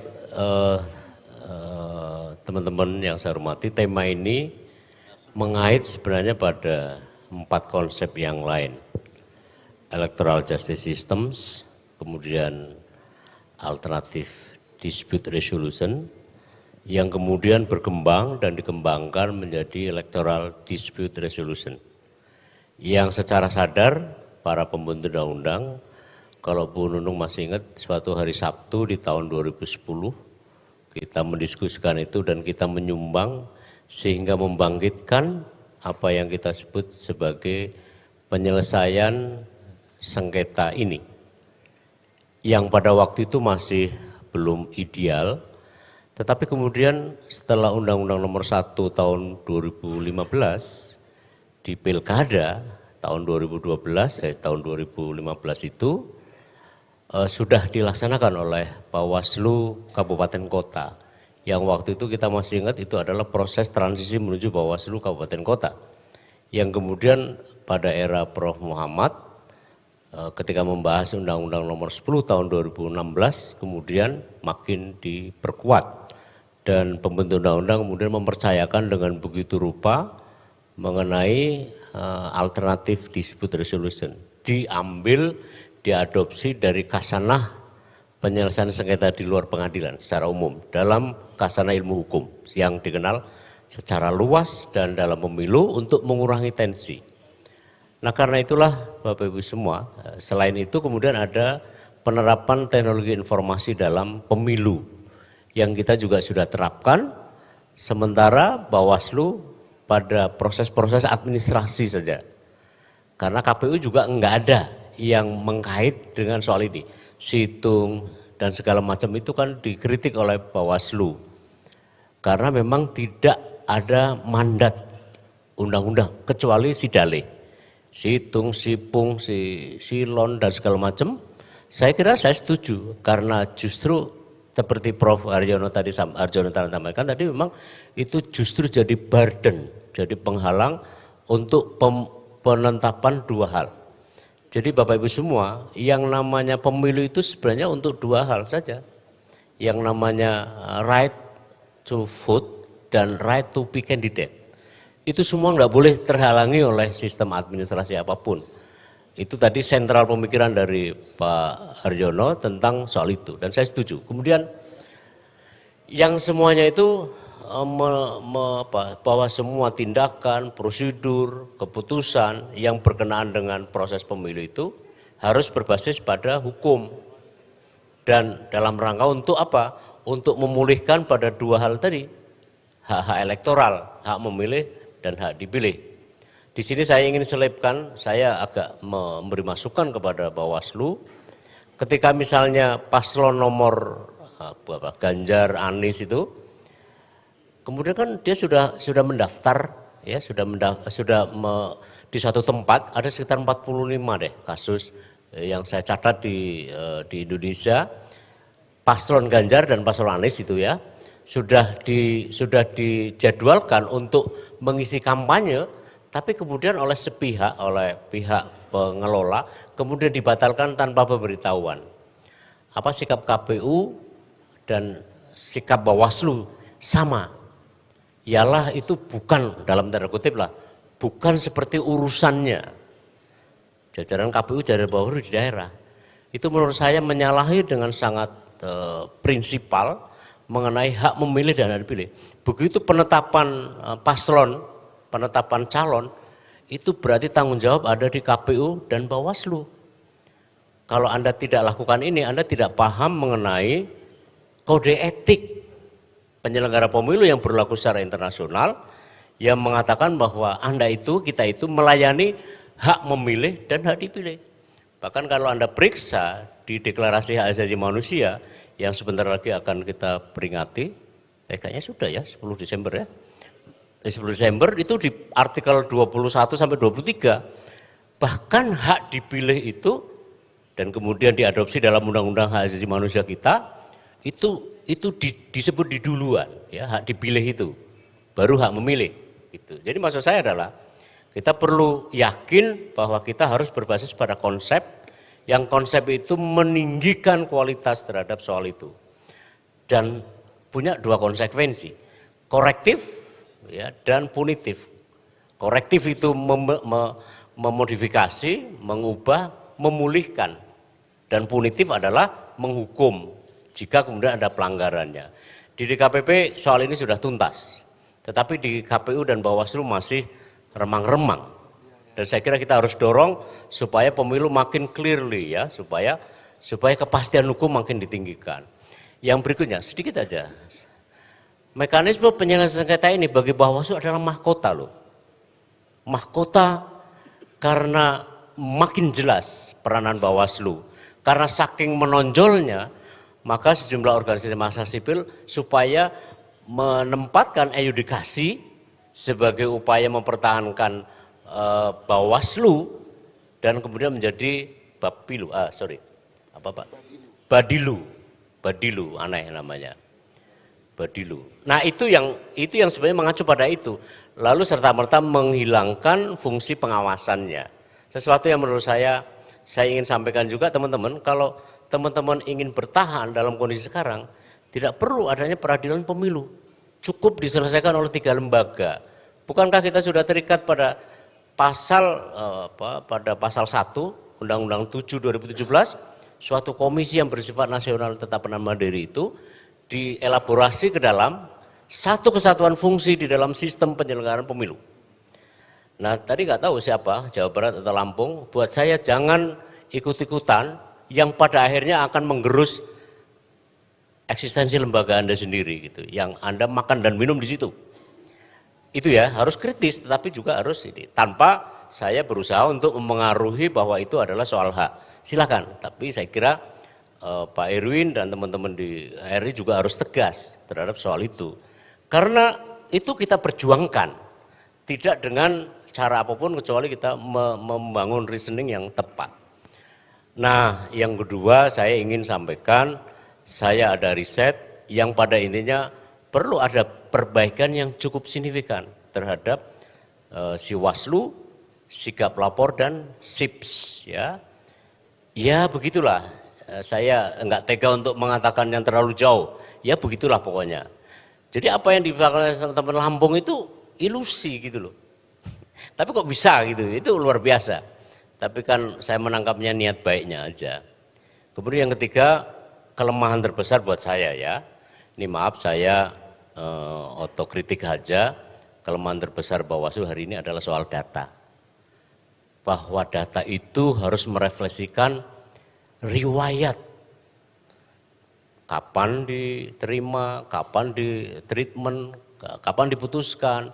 teman-teman yang saya hormati, tema ini mengait sebenarnya pada 4 konsep yang lain. Electoral Justice Systems, kemudian Alternative Dispute Resolution, yang kemudian berkembang dan dikembangkan menjadi Electoral Dispute Resolution. Yang secara sadar, para pembentuk undang-undang, kalau Bu Nunung masih ingat, suatu hari Sabtu di tahun 2010, kita mendiskusikan itu dan kita menyumbang sehingga membangkitkan apa yang kita sebut sebagai penyelesaian sengketa ini. Yang pada waktu itu masih belum ideal, tetapi kemudian setelah Undang-Undang Nomor 1 tahun 2015 di Pilkada tahun 2015 itu sudah dilaksanakan oleh Bawaslu Kabupaten Kota. Yang waktu itu kita masih ingat itu adalah proses transisi menuju Bawaslu Kabupaten Kota. Yang kemudian pada era Prof. Muhammad ketika membahas Undang-Undang Nomor 10 tahun 2016 kemudian makin diperkuat. Dan pembentuk undang-undang kemudian mempercayakan dengan begitu rupa mengenai alternatif dispute resolution. Diadopsi dari kasanah penyelesaian sengketa di luar pengadilan secara umum dalam kasanah ilmu hukum yang dikenal secara luas dan dalam pemilu untuk mengurangi tensi. Nah, karena itulah Bapak Ibu semua, selain itu kemudian ada penerapan teknologi informasi dalam pemilu yang kita juga sudah terapkan, sementara Bawaslu pada proses-proses administrasi saja. Karena KPU juga enggak ada yang mengkait dengan soal ini. Situng dan segala macam itu kan dikritik oleh Bawaslu. Karena memang tidak ada mandat undang-undang kecuali sidale. Situng, sipung, silon dan segala macam. Saya kira saya setuju karena justru seperti Prof. Harjono tadi sampaikan tadi memang itu justru jadi burden, jadi penghalang untuk penetapan dua hal. Jadi Bapak Ibu semua, yang namanya pemilu itu sebenarnya untuk dua hal saja. Yang namanya right to vote dan right to be candidate. Itu semua nggak boleh terhalangi oleh sistem administrasi apapun. Itu tadi sentral pemikiran dari Pak Harjono tentang soal itu dan saya setuju. Kemudian yang semuanya itu bahwa semua tindakan, prosedur, keputusan yang berkenaan dengan proses pemilu itu harus berbasis pada hukum. Dan dalam rangka untuk apa? Untuk memulihkan pada dua hal tadi, hak-hak elektoral, hak memilih dan hak dipilih. Di sini saya ingin selipkan, saya agak memberi masukan kepada Bawaslu, ketika misalnya paslon nomor Ganjar, Anies itu, kemudian kan dia sudah mendaftar, ya di satu tempat ada sekitar 45 deh kasus yang saya catat di Indonesia. paslon Ganjar dan paslon Anies itu ya, sudah dijadwalkan untuk mengisi kampanye, tapi kemudian oleh pihak pengelola kemudian dibatalkan tanpa pemberitahuan. Apa sikap KPU dan sikap Bawaslu sama? Ialah itu bukan, dalam tanda kutip lah, bukan seperti urusannya jajaran KPU, jajaran Bawaslu di daerah. Itu menurut saya menyalahi dengan sangat prinsipal mengenai hak memilih dan hak dipilih. Begitu penetapan paslon, penetapan calon, itu berarti tanggung jawab ada di KPU dan Bawaslu. Kalau Anda tidak lakukan ini, Anda tidak paham mengenai kode etik penyelenggara pemilu yang berlaku secara internasional, yang mengatakan bahwa Anda itu, kita itu melayani hak memilih dan hak dipilih. Bahkan kalau Anda periksa di Deklarasi Hak Asasi Manusia, yang sebentar lagi akan kita peringati, kayaknya sudah ya, 10 Desember ya. 10 Desember itu di artikel 21 sampai 23, bahkan hak dipilih itu, dan kemudian diadopsi dalam Undang-Undang Hak Asasi Manusia kita, itu disebut di duluan, ya, hak dipilih itu, baru hak memilih. Gitu. Jadi maksud saya adalah, kita perlu yakin bahwa kita harus berbasis pada konsep, yang konsep itu meninggikan kualitas terhadap soal itu. Dan punya dua konsekuensi, korektif ya, dan punitif. Korektif itu memodifikasi, mengubah, memulihkan. Dan punitif adalah menghukum jika kemudian ada pelanggarannya. Di DKPP soal ini sudah tuntas, tetapi di KPU dan Bawaslu masih remang-remang. Dan saya kira kita harus dorong supaya pemilu makin clearly ya, supaya kepastian hukum makin ditinggikan. Yang berikutnya, sedikit aja. Mekanisme penyelesaian sengketa ini bagi Bawaslu adalah mahkota loh. Mahkota karena makin jelas peranan Bawaslu. Karena saking menonjolnya, maka sejumlah organisasi masyarakat sipil supaya menempatkan eudikasi sebagai upaya mempertahankan Bawaslu dan kemudian menjadi Badilu, aneh namanya. Badilu. Nah, itu yang sebenarnya mengacu pada itu. Lalu serta-merta menghilangkan fungsi pengawasannya. Sesuatu yang menurut saya ingin sampaikan juga teman-teman, kalau teman-teman ingin bertahan dalam kondisi sekarang, tidak perlu adanya peradilan pemilu. Cukup diselesaikan oleh 3 lembaga. Bukankah kita sudah terikat pada pasal 1 Undang-Undang 7 2017, suatu komisi yang bersifat nasional tetap dan mandiri itu dielaborasi ke dalam satu kesatuan fungsi di dalam sistem penyelenggaraan pemilu. Nah, tadi nggak tahu siapa, Jawa Barat atau Lampung, buat saya jangan ikut-ikutan yang pada akhirnya akan menggerus eksistensi lembaga Anda sendiri gitu, yang Anda makan dan minum di situ. Itu ya, harus kritis, tetapi juga harus ini. Tanpa saya berusaha untuk memengaruhi bahwa itu adalah soal hak. Silakan, tapi saya kira Pak Erwin dan teman-teman di RI juga harus tegas terhadap soal itu. Karena itu kita perjuangkan, tidak dengan cara apapun kecuali kita membangun reasoning yang tepat. Nah, yang kedua saya ingin sampaikan, saya ada riset yang pada intinya perlu ada perbaikan yang cukup signifikan terhadap Siwaslu, sikap lapor dan SIPS ya. Ya begitulah, saya enggak tega untuk mengatakan yang terlalu jauh, ya begitulah pokoknya. Jadi apa yang dilakukan teman-teman Lampung itu ilusi gitu loh. Tapi kok bisa gitu, itu luar biasa. Tapi kan saya menangkapnya niat baiknya aja. Kemudian yang ketiga, kelemahan terbesar buat saya ya. Ini maaf saya otokritik aja, kelemahan terbesar Bawaslu hari ini adalah soal data. Bahwa data itu harus merefleksikan riwayat. Kapan diterima, kapan ditreatment, kapan diputuskan,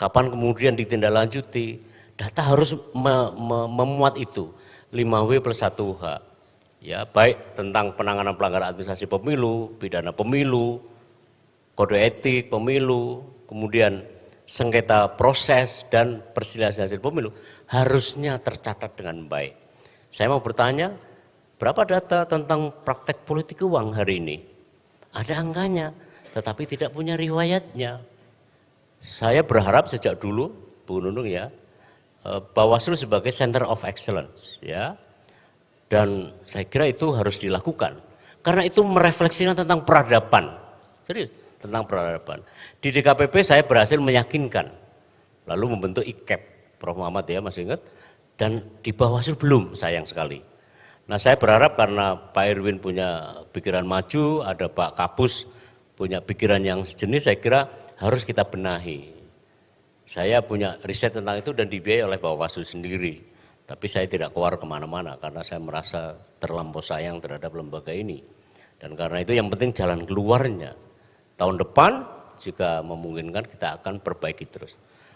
kapan kemudian ditindaklanjuti. Data harus memuat itu, 5W plus 1H. Ya, baik tentang penanganan pelanggaran administrasi pemilu, pidana pemilu, kode etik pemilu, kemudian sengketa proses dan perselisihan hasil pemilu harusnya tercatat dengan baik. Saya mau bertanya, Berapa data tentang praktek politik uang hari ini? Ada angkanya, tetapi tidak punya riwayatnya. Saya berharap sejak dulu, Bu Nunung ya, Bawaslu sebagai center of excellence ya. Dan saya kira itu harus dilakukan. Karena itu merefleksikan tentang peradaban. Serius, tentang peradaban. Di DKPP saya berhasil meyakinkan. Lalu membentuk IKEP, Prof. Muhammad ya masih ingat. Dan di Bawaslu belum, sayang sekali. Nah saya berharap karena Pak Irwin punya pikiran maju, ada Pak Kapus punya pikiran yang sejenis, saya kira harus kita benahi. Saya punya riset tentang itu dan dibiayai oleh Bawaslu sendiri. Tapi saya tidak keluar kemana-mana karena saya merasa terlampau sayang terhadap lembaga ini. Dan karena itu yang penting jalan keluarnya. Tahun depan jika memungkinkan kita akan perbaiki terus.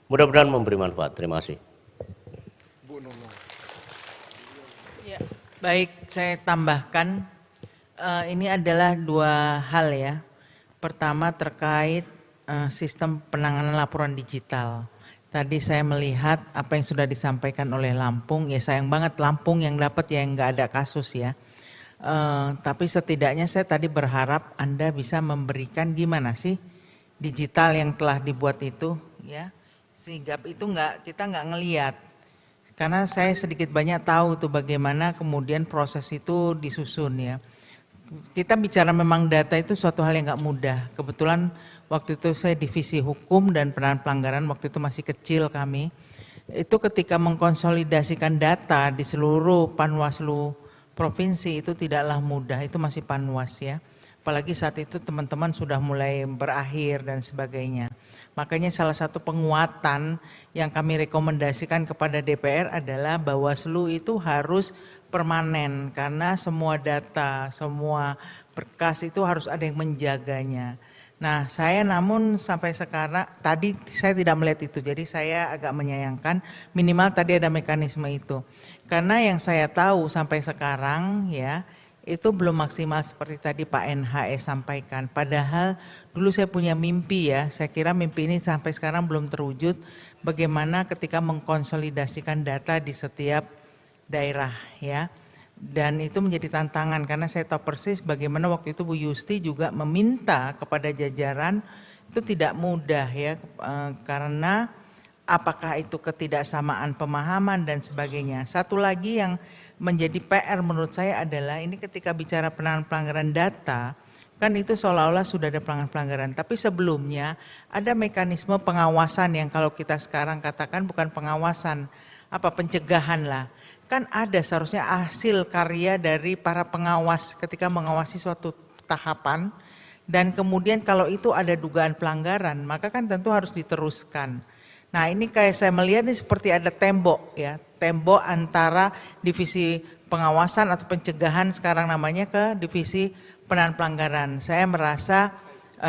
Mudah-mudahan memberi manfaat. Terima kasih. Ya, baik, saya tambahkan ini adalah dua hal ya. Pertama terkait sistem penanganan laporan digital. Tadi saya melihat apa yang sudah disampaikan oleh Lampung, ya sayang banget Lampung yang dapat ya yang nggak ada kasus ya. Tapi setidaknya saya tadi berharap Anda bisa memberikan gimana sih digital yang telah dibuat itu ya. Sehingga itu kita nggak ngelihat. Karena saya sedikit banyak tahu tuh bagaimana kemudian proses itu disusun ya. Kita bicara memang data itu suatu hal yang nggak mudah. Kebetulan waktu itu saya divisi hukum dan penanganan pelanggaran, waktu itu masih kecil kami. Itu ketika mengkonsolidasikan data di seluruh Panwaslu provinsi itu tidaklah mudah, itu masih Panwas ya. Apalagi saat itu teman-teman sudah mulai berakhir dan sebagainya. Makanya salah satu penguatan yang kami rekomendasikan kepada DPR adalah Bawaslu itu harus permanen karena semua data, semua berkas itu harus ada yang menjaganya. Nah saya namun sampai sekarang, tadi saya tidak melihat itu, jadi saya agak menyayangkan minimal tadi ada mekanisme itu. Karena yang saya tahu sampai sekarang ya, itu belum maksimal seperti tadi Pak NHE sampaikan. Padahal dulu saya punya mimpi ya, saya kira mimpi ini sampai sekarang belum terwujud. Bagaimana ketika mengkonsolidasikan data di setiap daerah ya. Dan itu menjadi tantangan karena saya tahu persis bagaimana waktu itu Bu Yusti juga meminta kepada jajaran itu tidak mudah ya. Karena apakah itu ketidaksamaan pemahaman dan sebagainya. Satu lagi yang menjadi PR menurut saya adalah ini ketika bicara penanganan pelanggaran data, kan itu seolah-olah sudah ada pelanggaran. Tapi sebelumnya ada mekanisme pengawasan yang kalau kita sekarang katakan bukan pengawasan, pencegahan lah. Kan ada seharusnya hasil karya dari para pengawas ketika mengawasi suatu tahapan. Dan kemudian kalau itu ada dugaan pelanggaran, maka kan tentu harus diteruskan. Nah ini kayak saya melihat ini seperti ada tembok ya, tembok antara divisi pengawasan atau pencegahan sekarang namanya ke divisi penanganan pelanggaran. Saya merasa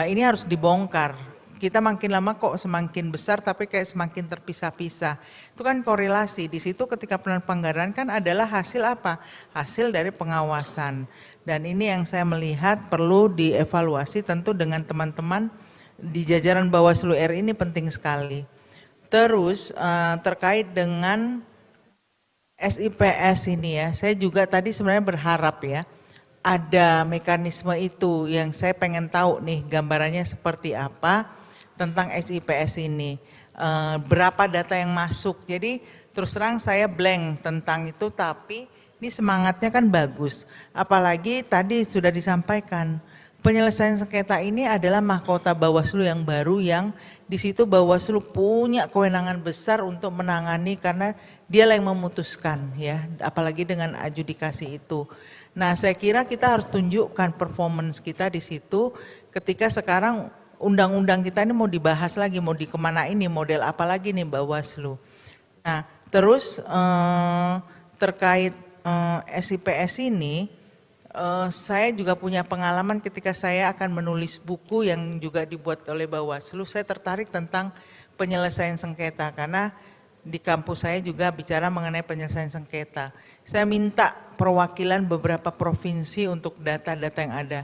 ini harus dibongkar. Kita makin lama kok semakin besar tapi kayak semakin terpisah-pisah. Itu kan korelasi, di situ ketika penanganan pelanggaran kan adalah hasil apa? Hasil dari pengawasan. Dan ini yang saya melihat perlu dievaluasi tentu dengan teman-teman di jajaran Bawaslu RI ini penting sekali. Terus terkait dengan SIPS ini ya, saya juga tadi sebenarnya berharap ya ada mekanisme itu yang saya pengen tahu nih gambarannya seperti apa tentang SIPS ini. Berapa data yang masuk, jadi terus terang saya blank tentang itu tapi ini semangatnya kan bagus. Apalagi tadi sudah disampaikan penyelesaian sengketa ini adalah mahkota Bawaslu yang baru yang di situ Bawaslu punya kewenangan besar untuk menangani karena dialah yang memutuskan ya, apalagi dengan adjudikasi itu. Nah, saya kira kita harus tunjukkan performance kita di situ ketika sekarang undang-undang kita ini mau dibahas lagi, mau dikemana ini, model apa lagi nih Bawaslu. Nah, terus terkait SIPS ini, saya juga punya pengalaman ketika saya akan menulis buku yang juga dibuat oleh Bawaslu, saya tertarik tentang penyelesaian sengketa karena di kampus saya juga bicara mengenai penyelesaian sengketa. Saya minta perwakilan beberapa provinsi untuk data-data yang ada.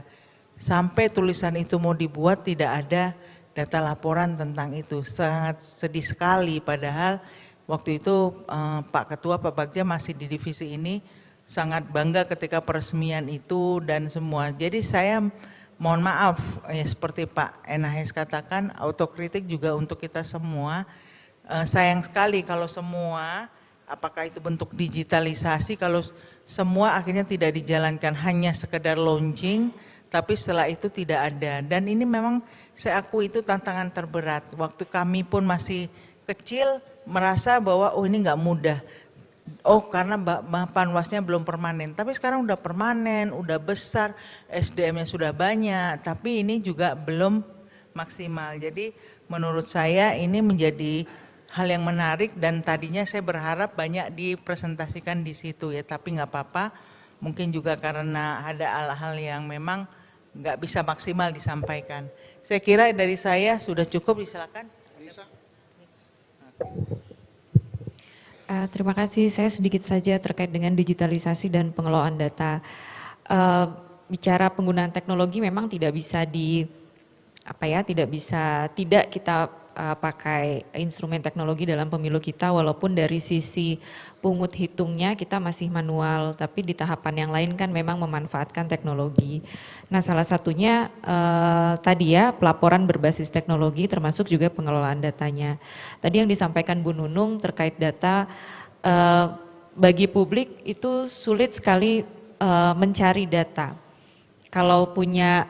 Sampai tulisan itu mau dibuat tidak ada data laporan tentang itu. Sangat sedih sekali padahal waktu itu Pak Ketua, Pak Bagja masih di divisi ini. sangat bangga ketika peresmian itu dan semua. Jadi saya mohon maaf, ya seperti Pak Enahes katakan, autokritik juga untuk kita semua. Sayang sekali kalau semua, apakah itu bentuk digitalisasi, kalau semua akhirnya tidak dijalankan, hanya sekedar launching, tapi setelah itu tidak ada. Dan ini memang saya akui itu tantangan terberat. Waktu kami pun masih kecil merasa bahwa oh ini nggak mudah. Oh karena Panwasnya belum permanen, tapi sekarang udah permanen, udah besar, SDM-nya sudah banyak, tapi ini juga belum maksimal. Jadi menurut saya ini menjadi hal yang menarik dan tadinya saya berharap banyak dipresentasikan di situ ya, tapi nggak apa-apa. Mungkin juga karena ada hal-hal yang memang nggak bisa maksimal disampaikan. Saya kira dari saya sudah cukup, silakan. Terima kasih, saya sedikit saja terkait dengan digitalisasi dan pengelolaan data. Bicara penggunaan teknologi memang tidak bisa tidak kita pakai instrumen teknologi dalam pemilu kita, walaupun dari sisi pungut hitungnya kita masih manual, tapi di tahapan yang lain kan memang memanfaatkan teknologi. Nah salah satunya tadi ya pelaporan berbasis teknologi termasuk juga pengelolaan datanya. Tadi yang disampaikan Bu Nunung terkait data, bagi publik itu sulit sekali mencari data. Kalau punya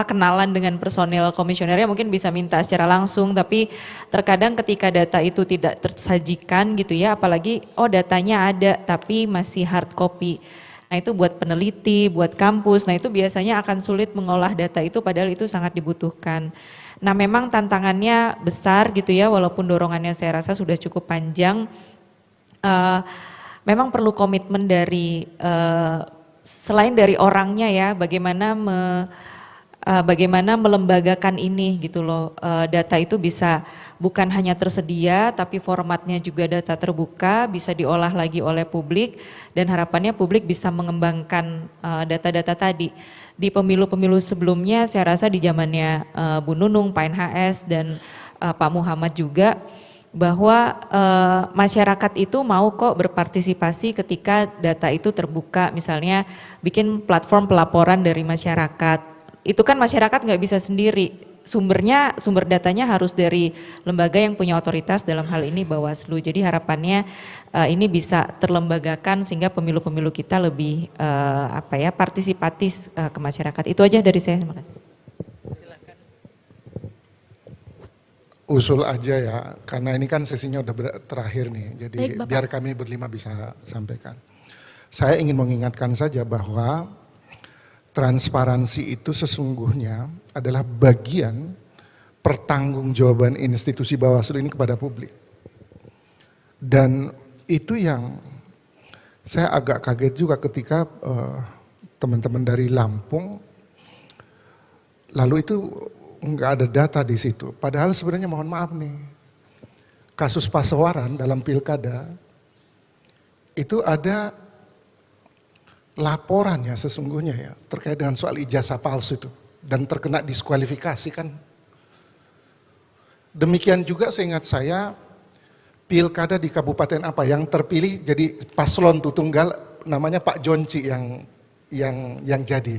kenalan dengan personil komisionernya mungkin bisa minta secara langsung, tapi terkadang ketika data itu tidak tersajikan gitu ya, apalagi datanya ada tapi masih hard copy. Nah itu buat peneliti, buat kampus, nah itu biasanya akan sulit mengolah data itu padahal itu sangat dibutuhkan. Nah memang tantangannya besar gitu ya, walaupun dorongannya saya rasa sudah cukup panjang. Memang perlu komitmen dari selain dari orangnya ya, bagaimana melembagakan ini gitu loh. Data itu bisa bukan hanya tersedia tapi formatnya juga data terbuka, bisa diolah lagi oleh publik dan harapannya publik bisa mengembangkan data-data tadi. Di pemilu-pemilu sebelumnya saya rasa di zamannya Bu Nunung, Pak NHS dan Pak Muhammad juga, bahwa masyarakat itu mau kok berpartisipasi ketika data itu terbuka, misalnya bikin platform pelaporan dari masyarakat. Itu kan masyarakat nggak bisa sendiri, sumber datanya harus dari lembaga yang punya otoritas, dalam hal ini Bawaslu. Jadi harapannya ini bisa terlembagakan sehingga pemilu-pemilu kita lebih partisipatif ke masyarakat. Itu aja dari saya, terima kasih. Usul aja ya, karena ini kan sesinya udah terakhir nih, jadi Baik, Bapak. biar kami berlima bisa sampaikan. Saya ingin mengingatkan saja bahwa transparansi itu sesungguhnya adalah bagian pertanggungjawaban institusi Bawaslu ini kepada publik. Dan itu yang saya agak kaget juga ketika teman-teman dari Lampung, lalu itu nggak ada data di situ. Padahal sebenarnya mohon maaf nih, kasus Pasewaran dalam pilkada itu ada laporannya sesungguhnya ya terkait dengan soal ijazah palsu itu dan terkena diskualifikasi kan. Demikian juga seingat saya pilkada di kabupaten apa yang terpilih jadi paslon tunggal namanya Pak Jonci yang jadi.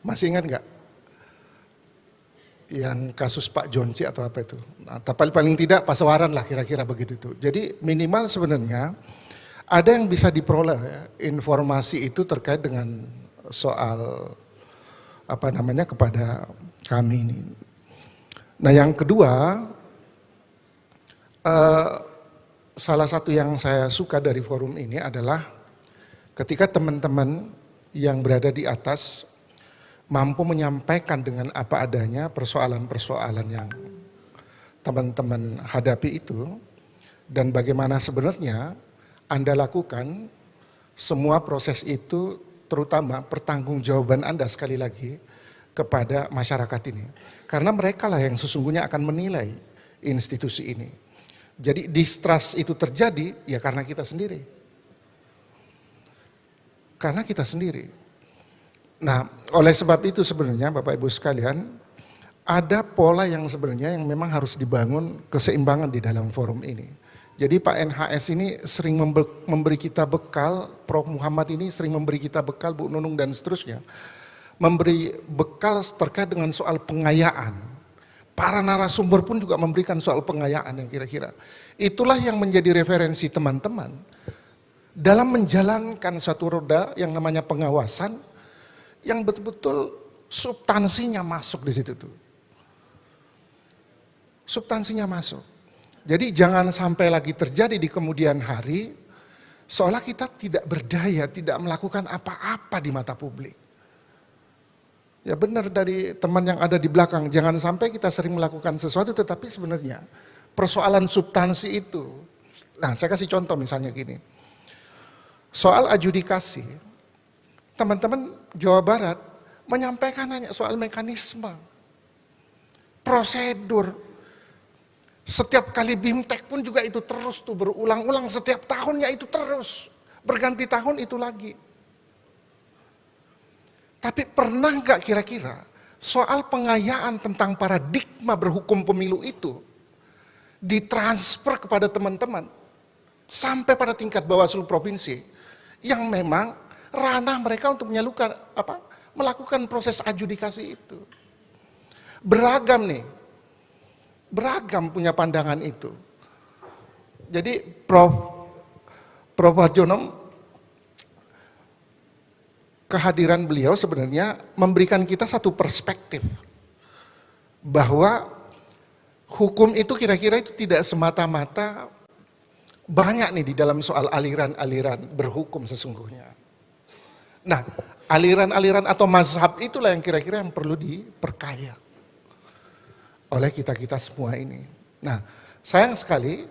Masih ingat nggak? Yang kasus Pak Jonci atau apa itu. Nah, tapi paling tidak Pasewaran lah kira-kira begitu itu. Jadi minimal sebenarnya ada yang bisa diperoleh ya, informasi itu terkait dengan soal kepada kami ini. Nah yang kedua, salah satu yang saya suka dari forum ini adalah ketika teman-teman yang berada di atas mampu menyampaikan dengan apa adanya persoalan-persoalan yang teman-teman hadapi itu dan bagaimana sebenarnya Anda lakukan semua proses itu, terutama pertanggungjawaban Anda sekali lagi kepada masyarakat ini. Karena mereka lah yang sesungguhnya akan menilai institusi ini. Jadi distrust itu terjadi ya karena kita sendiri. Karena kita sendiri. Nah, oleh sebab itu sebenarnya Bapak Ibu sekalian, ada pola yang sebenarnya yang memang harus dibangun keseimbangan di dalam forum ini. Jadi Pak NHS ini sering memberi kita bekal, Prof. Muhammad ini sering memberi kita bekal, Bu Nunung dan seterusnya. Memberi bekal terkait dengan soal pengayaan. Para narasumber pun juga memberikan soal pengayaan yang kira-kira. Itulah yang menjadi referensi teman-teman dalam menjalankan satu roda yang namanya pengawasan yang betul-betul substansinya masuk di situ tuh. Substansinya masuk. Jadi jangan sampai lagi terjadi di kemudian hari seolah kita tidak berdaya, tidak melakukan apa-apa di mata publik. Ya benar dari teman yang ada di belakang, jangan sampai kita sering melakukan sesuatu tetapi sebenarnya persoalan substansi itu. Nah, saya kasih contoh misalnya gini. Soal adjudikasi, teman-teman Jawa Barat menyampaikan hanya soal mekanisme, prosedur. Setiap kali BIMTEK pun juga itu terus tuh berulang-ulang, setiap tahunnya itu terus, berganti tahun itu lagi. Tapi pernah nggak kira-kira soal pengayaan tentang paradigma berhukum pemilu itu ditransfer kepada teman-teman sampai pada tingkat Bawaslu provinsi yang memang ranah mereka untuk melakukan proses adjudikasi itu. Beragam nih, beragam punya pandangan itu. Jadi Prof. Harjono, kehadiran beliau sebenarnya memberikan kita satu perspektif bahwa hukum itu kira-kira itu tidak semata-mata banyak nih di dalam soal aliran-aliran berhukum sesungguhnya. Nah, aliran-aliran atau mazhab itulah yang kira-kira yang perlu diperkaya oleh kita-kita semua ini. Nah, sayang sekali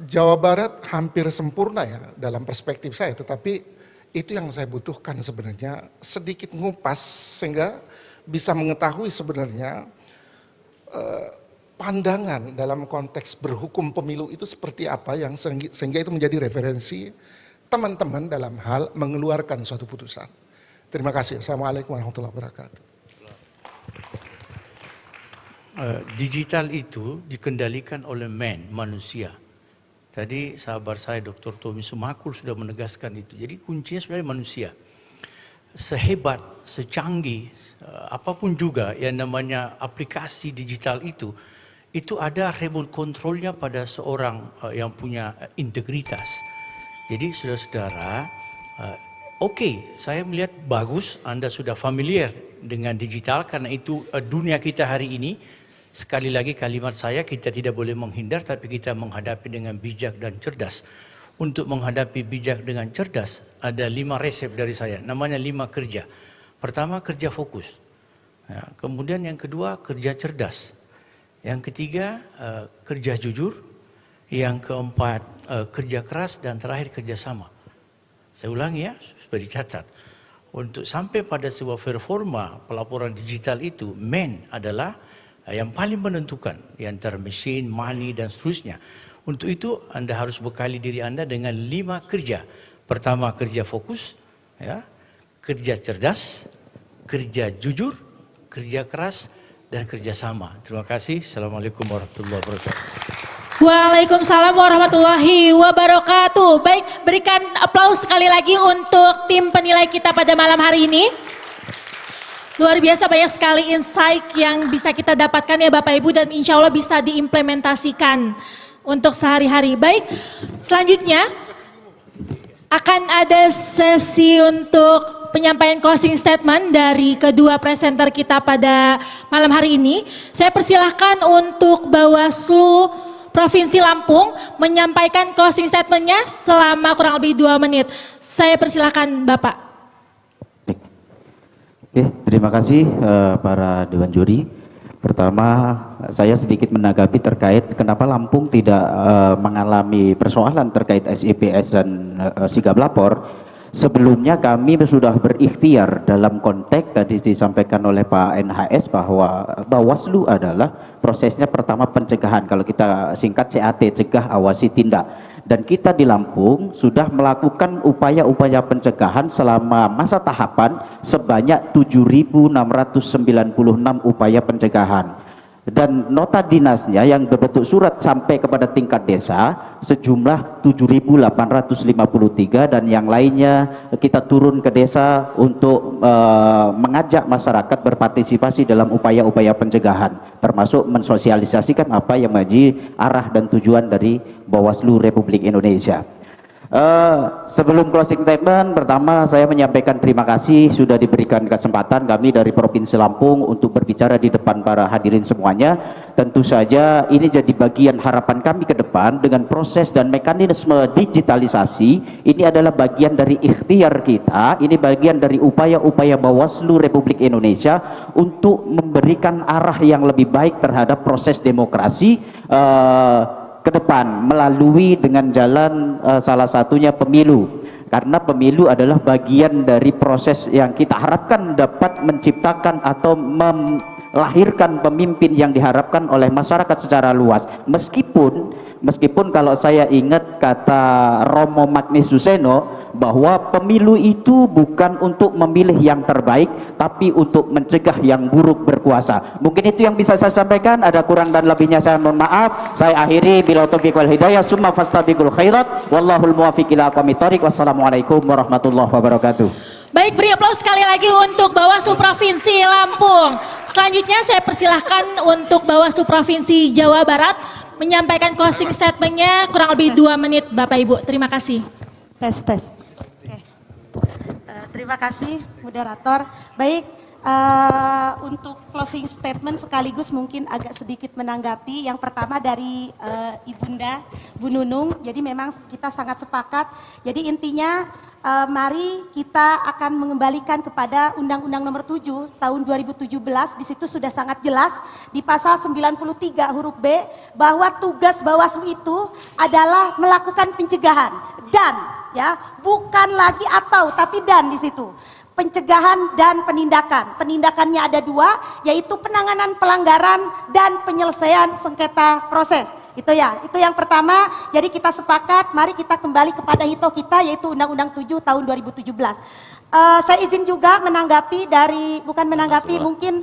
Jawa Barat hampir sempurna ya dalam perspektif saya, tetapi itu yang saya butuhkan sebenarnya, sedikit ngupas sehingga bisa mengetahui sebenarnya pandangan dalam konteks berhukum pemilu itu seperti apa yang sehingga itu menjadi referensi teman-teman dalam hal mengeluarkan suatu putusan. Terima kasih. Assalamualaikum warahmatullahi wabarakatuh. Digital itu dikendalikan oleh manusia. Tadi sahabat saya Dr. Tommy Sumakul sudah menegaskan itu. Jadi kuncinya sebenarnya manusia. Sehebat, secanggih, apapun juga yang namanya aplikasi digital itu ada remote controlnya pada seorang yang punya integritas. Jadi saudara-saudara, oke, saya melihat bagus Anda sudah familiar dengan digital karena itu dunia kita hari ini. Sekali lagi kalimat saya, kita tidak boleh menghindar tapi kita menghadapi dengan bijak dan cerdas. Untuk menghadapi bijak dengan cerdas ada 5 resep dari saya, namanya 5 kerja. Pertama kerja fokus, ya, kemudian yang kedua kerja cerdas, yang ketiga kerja jujur, yang keempat kerja keras, dan terakhir kerjasama. Saya ulangi ya, supaya dicatat. Untuk sampai pada sebuah performa pelaporan digital itu, adalah yang paling menentukan di antara mesin, money, dan seterusnya. Untuk itu Anda harus bekali diri Anda dengan 5 kerja. Pertama kerja fokus, ya, kerja cerdas, kerja jujur, kerja keras, dan kerjasama. Terima kasih. Assalamualaikum warahmatullahi wabarakatuh. Waalaikumsalam warahmatullahi wabarakatuh. Baik, berikan aplaus sekali lagi untuk tim penilai kita pada malam hari ini. Luar biasa banyak sekali insight yang bisa kita dapatkan ya Bapak Ibu, dan insya Allah bisa diimplementasikan untuk sehari-hari. Baik, selanjutnya akan ada sesi untuk penyampaian closing statement dari kedua presenter kita pada malam hari ini. Saya persilahkan untuk Bawaslu Provinsi Lampung menyampaikan closing statementnya selama kurang lebih 2 menit. Saya persilahkan Bapak. Oke, terima kasih para Dewan Juri. Pertama, saya sedikit menanggapi terkait kenapa Lampung tidak mengalami persoalan terkait SIPS dan sigap lapor. Sebelumnya kami sudah berikhtiar dalam konteks tadi disampaikan oleh Pak NHS bahwa Bawaslu adalah prosesnya pertama pencegahan. Kalau kita singkat CAT, cegah, awasi, tindak. Dan kita di Lampung sudah melakukan upaya-upaya pencegahan selama masa tahapan sebanyak 7.696 upaya pencegahan. dan nota dinasnya yang berbentuk surat sampai kepada tingkat desa sejumlah 7.853 dan yang lainnya kita turun ke desa untuk mengajak masyarakat berpartisipasi dalam upaya-upaya pencegahan termasuk mensosialisasikan apa yang menjadi arah dan tujuan dari Bawaslu Republik Indonesia. Sebelum closing statement, pertama saya menyampaikan terima kasih sudah diberikan kesempatan kami dari Provinsi Lampung untuk berbicara di depan para hadirin semuanya. Tentu saja ini jadi bagian harapan kami ke depan dengan proses dan mekanisme digitalisasi. Ini adalah bagian dari ikhtiar kita, ini bagian dari upaya-upaya Bawaslu Republik Indonesia untuk memberikan arah yang lebih baik terhadap proses demokrasi ke depan melalui dengan jalan salah satunya pemilu, karena pemilu adalah bagian dari proses yang kita harapkan dapat menciptakan atau melahirkan pemimpin yang diharapkan oleh masyarakat secara luas. Meskipun kalau saya ingat kata Romo Magnis Suseno bahwa pemilu itu bukan untuk memilih yang terbaik tapi untuk mencegah yang buruk berkuasa. Mungkin itu yang bisa saya sampaikan, ada kurang dan lebihnya saya mohon maaf. Saya akhiri bila taufiq wal hidayah summa fastabiqul khairat wallahul muwaffiq ila aqwamit thoriq. Wassalamualaikum warahmatullahi wabarakatuh. Baik, beri aplaus sekali lagi untuk Bawaslu Provinsi Lampung. Selanjutnya saya persilahkan untuk Bawaslu Provinsi Jawa Barat menyampaikan closing statementnya kurang lebih 2 menit Bapak Ibu. Terima kasih. Tes. Oke. Terima kasih moderator. Baik, untuk closing statement sekaligus mungkin agak sedikit menanggapi. Yang pertama dari Ibunda Bu Nunung. Jadi memang kita sangat sepakat. Jadi intinya mari kita akan mengembalikan kepada Undang-Undang Nomor 7 Tahun 2017. Di situ sudah sangat jelas di pasal 93 huruf B bahwa tugas Bawaslu itu adalah melakukan pencegahan dan ya, bukan lagi atau tapi dan di situ. Pencegahan dan penindakan. Penindakannya ada 2, yaitu penanganan pelanggaran dan penyelesaian sengketa proses. Itu ya, itu yang pertama. Jadi kita sepakat, mari kita kembali kepada hito kita, yaitu Undang-Undang 7 tahun 2017. Saya izin juga menanggapi dari, bukan menanggapi, mungkin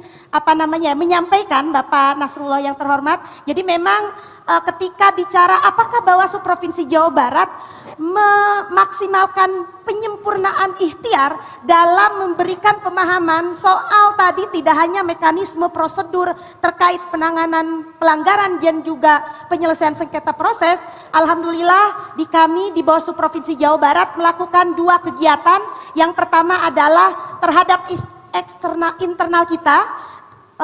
menyampaikan Bapak Nasrullah yang terhormat. Jadi memang ketika bicara apakah Bawaslu Provinsi Jawa Barat memaksimalkan penyempurnaan ikhtiar dalam memberikan pemahaman soal tadi tidak hanya mekanisme prosedur terkait penanganan pelanggaran dan juga penyelesaian sengketa proses. Alhamdulillah di kami di Bawaslu Provinsi Jawa Barat melakukan 2 kegiatan. Yang pertama adalah terhadap eksternal internal kita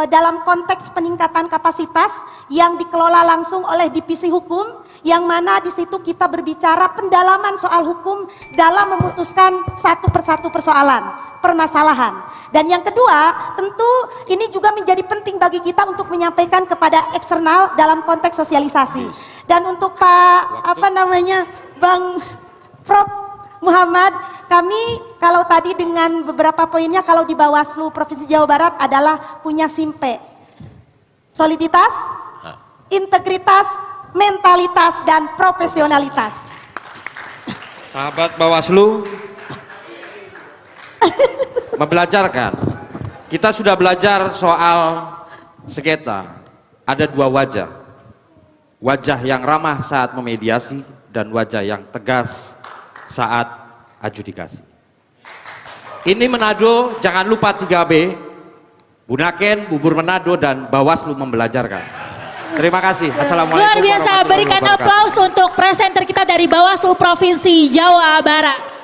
dalam konteks peningkatan kapasitas yang dikelola langsung oleh Divisi Hukum, yang mana di situ kita berbicara pendalaman soal hukum dalam memutuskan satu persatu permasalahan. Dan yang kedua, tentu ini juga menjadi penting bagi kita untuk menyampaikan kepada eksternal dalam konteks sosialisasi. Dan untuk Bang Prof Muhammad, kami kalau tadi dengan beberapa poinnya kalau di Bawaslu Provinsi Jawa Barat adalah punya SIMPE. Soliditas, integritas, mentalitas, dan profesionalitas. Sahabat Bawaslu, membelajarkan. Kita sudah belajar soal sengketa. Ada 2 wajah. Wajah yang ramah saat memediasi dan wajah yang tegas saat adjudikasi. Ini Manado, jangan lupa 3B, Bunaken, Bubur Manado, dan Bawaslu membelajarkan. Terima kasih. Assalamualaikum Luar biasa, berikan aplaus untuk presenter kita dari Bawaslu Provinsi Jawa Barat.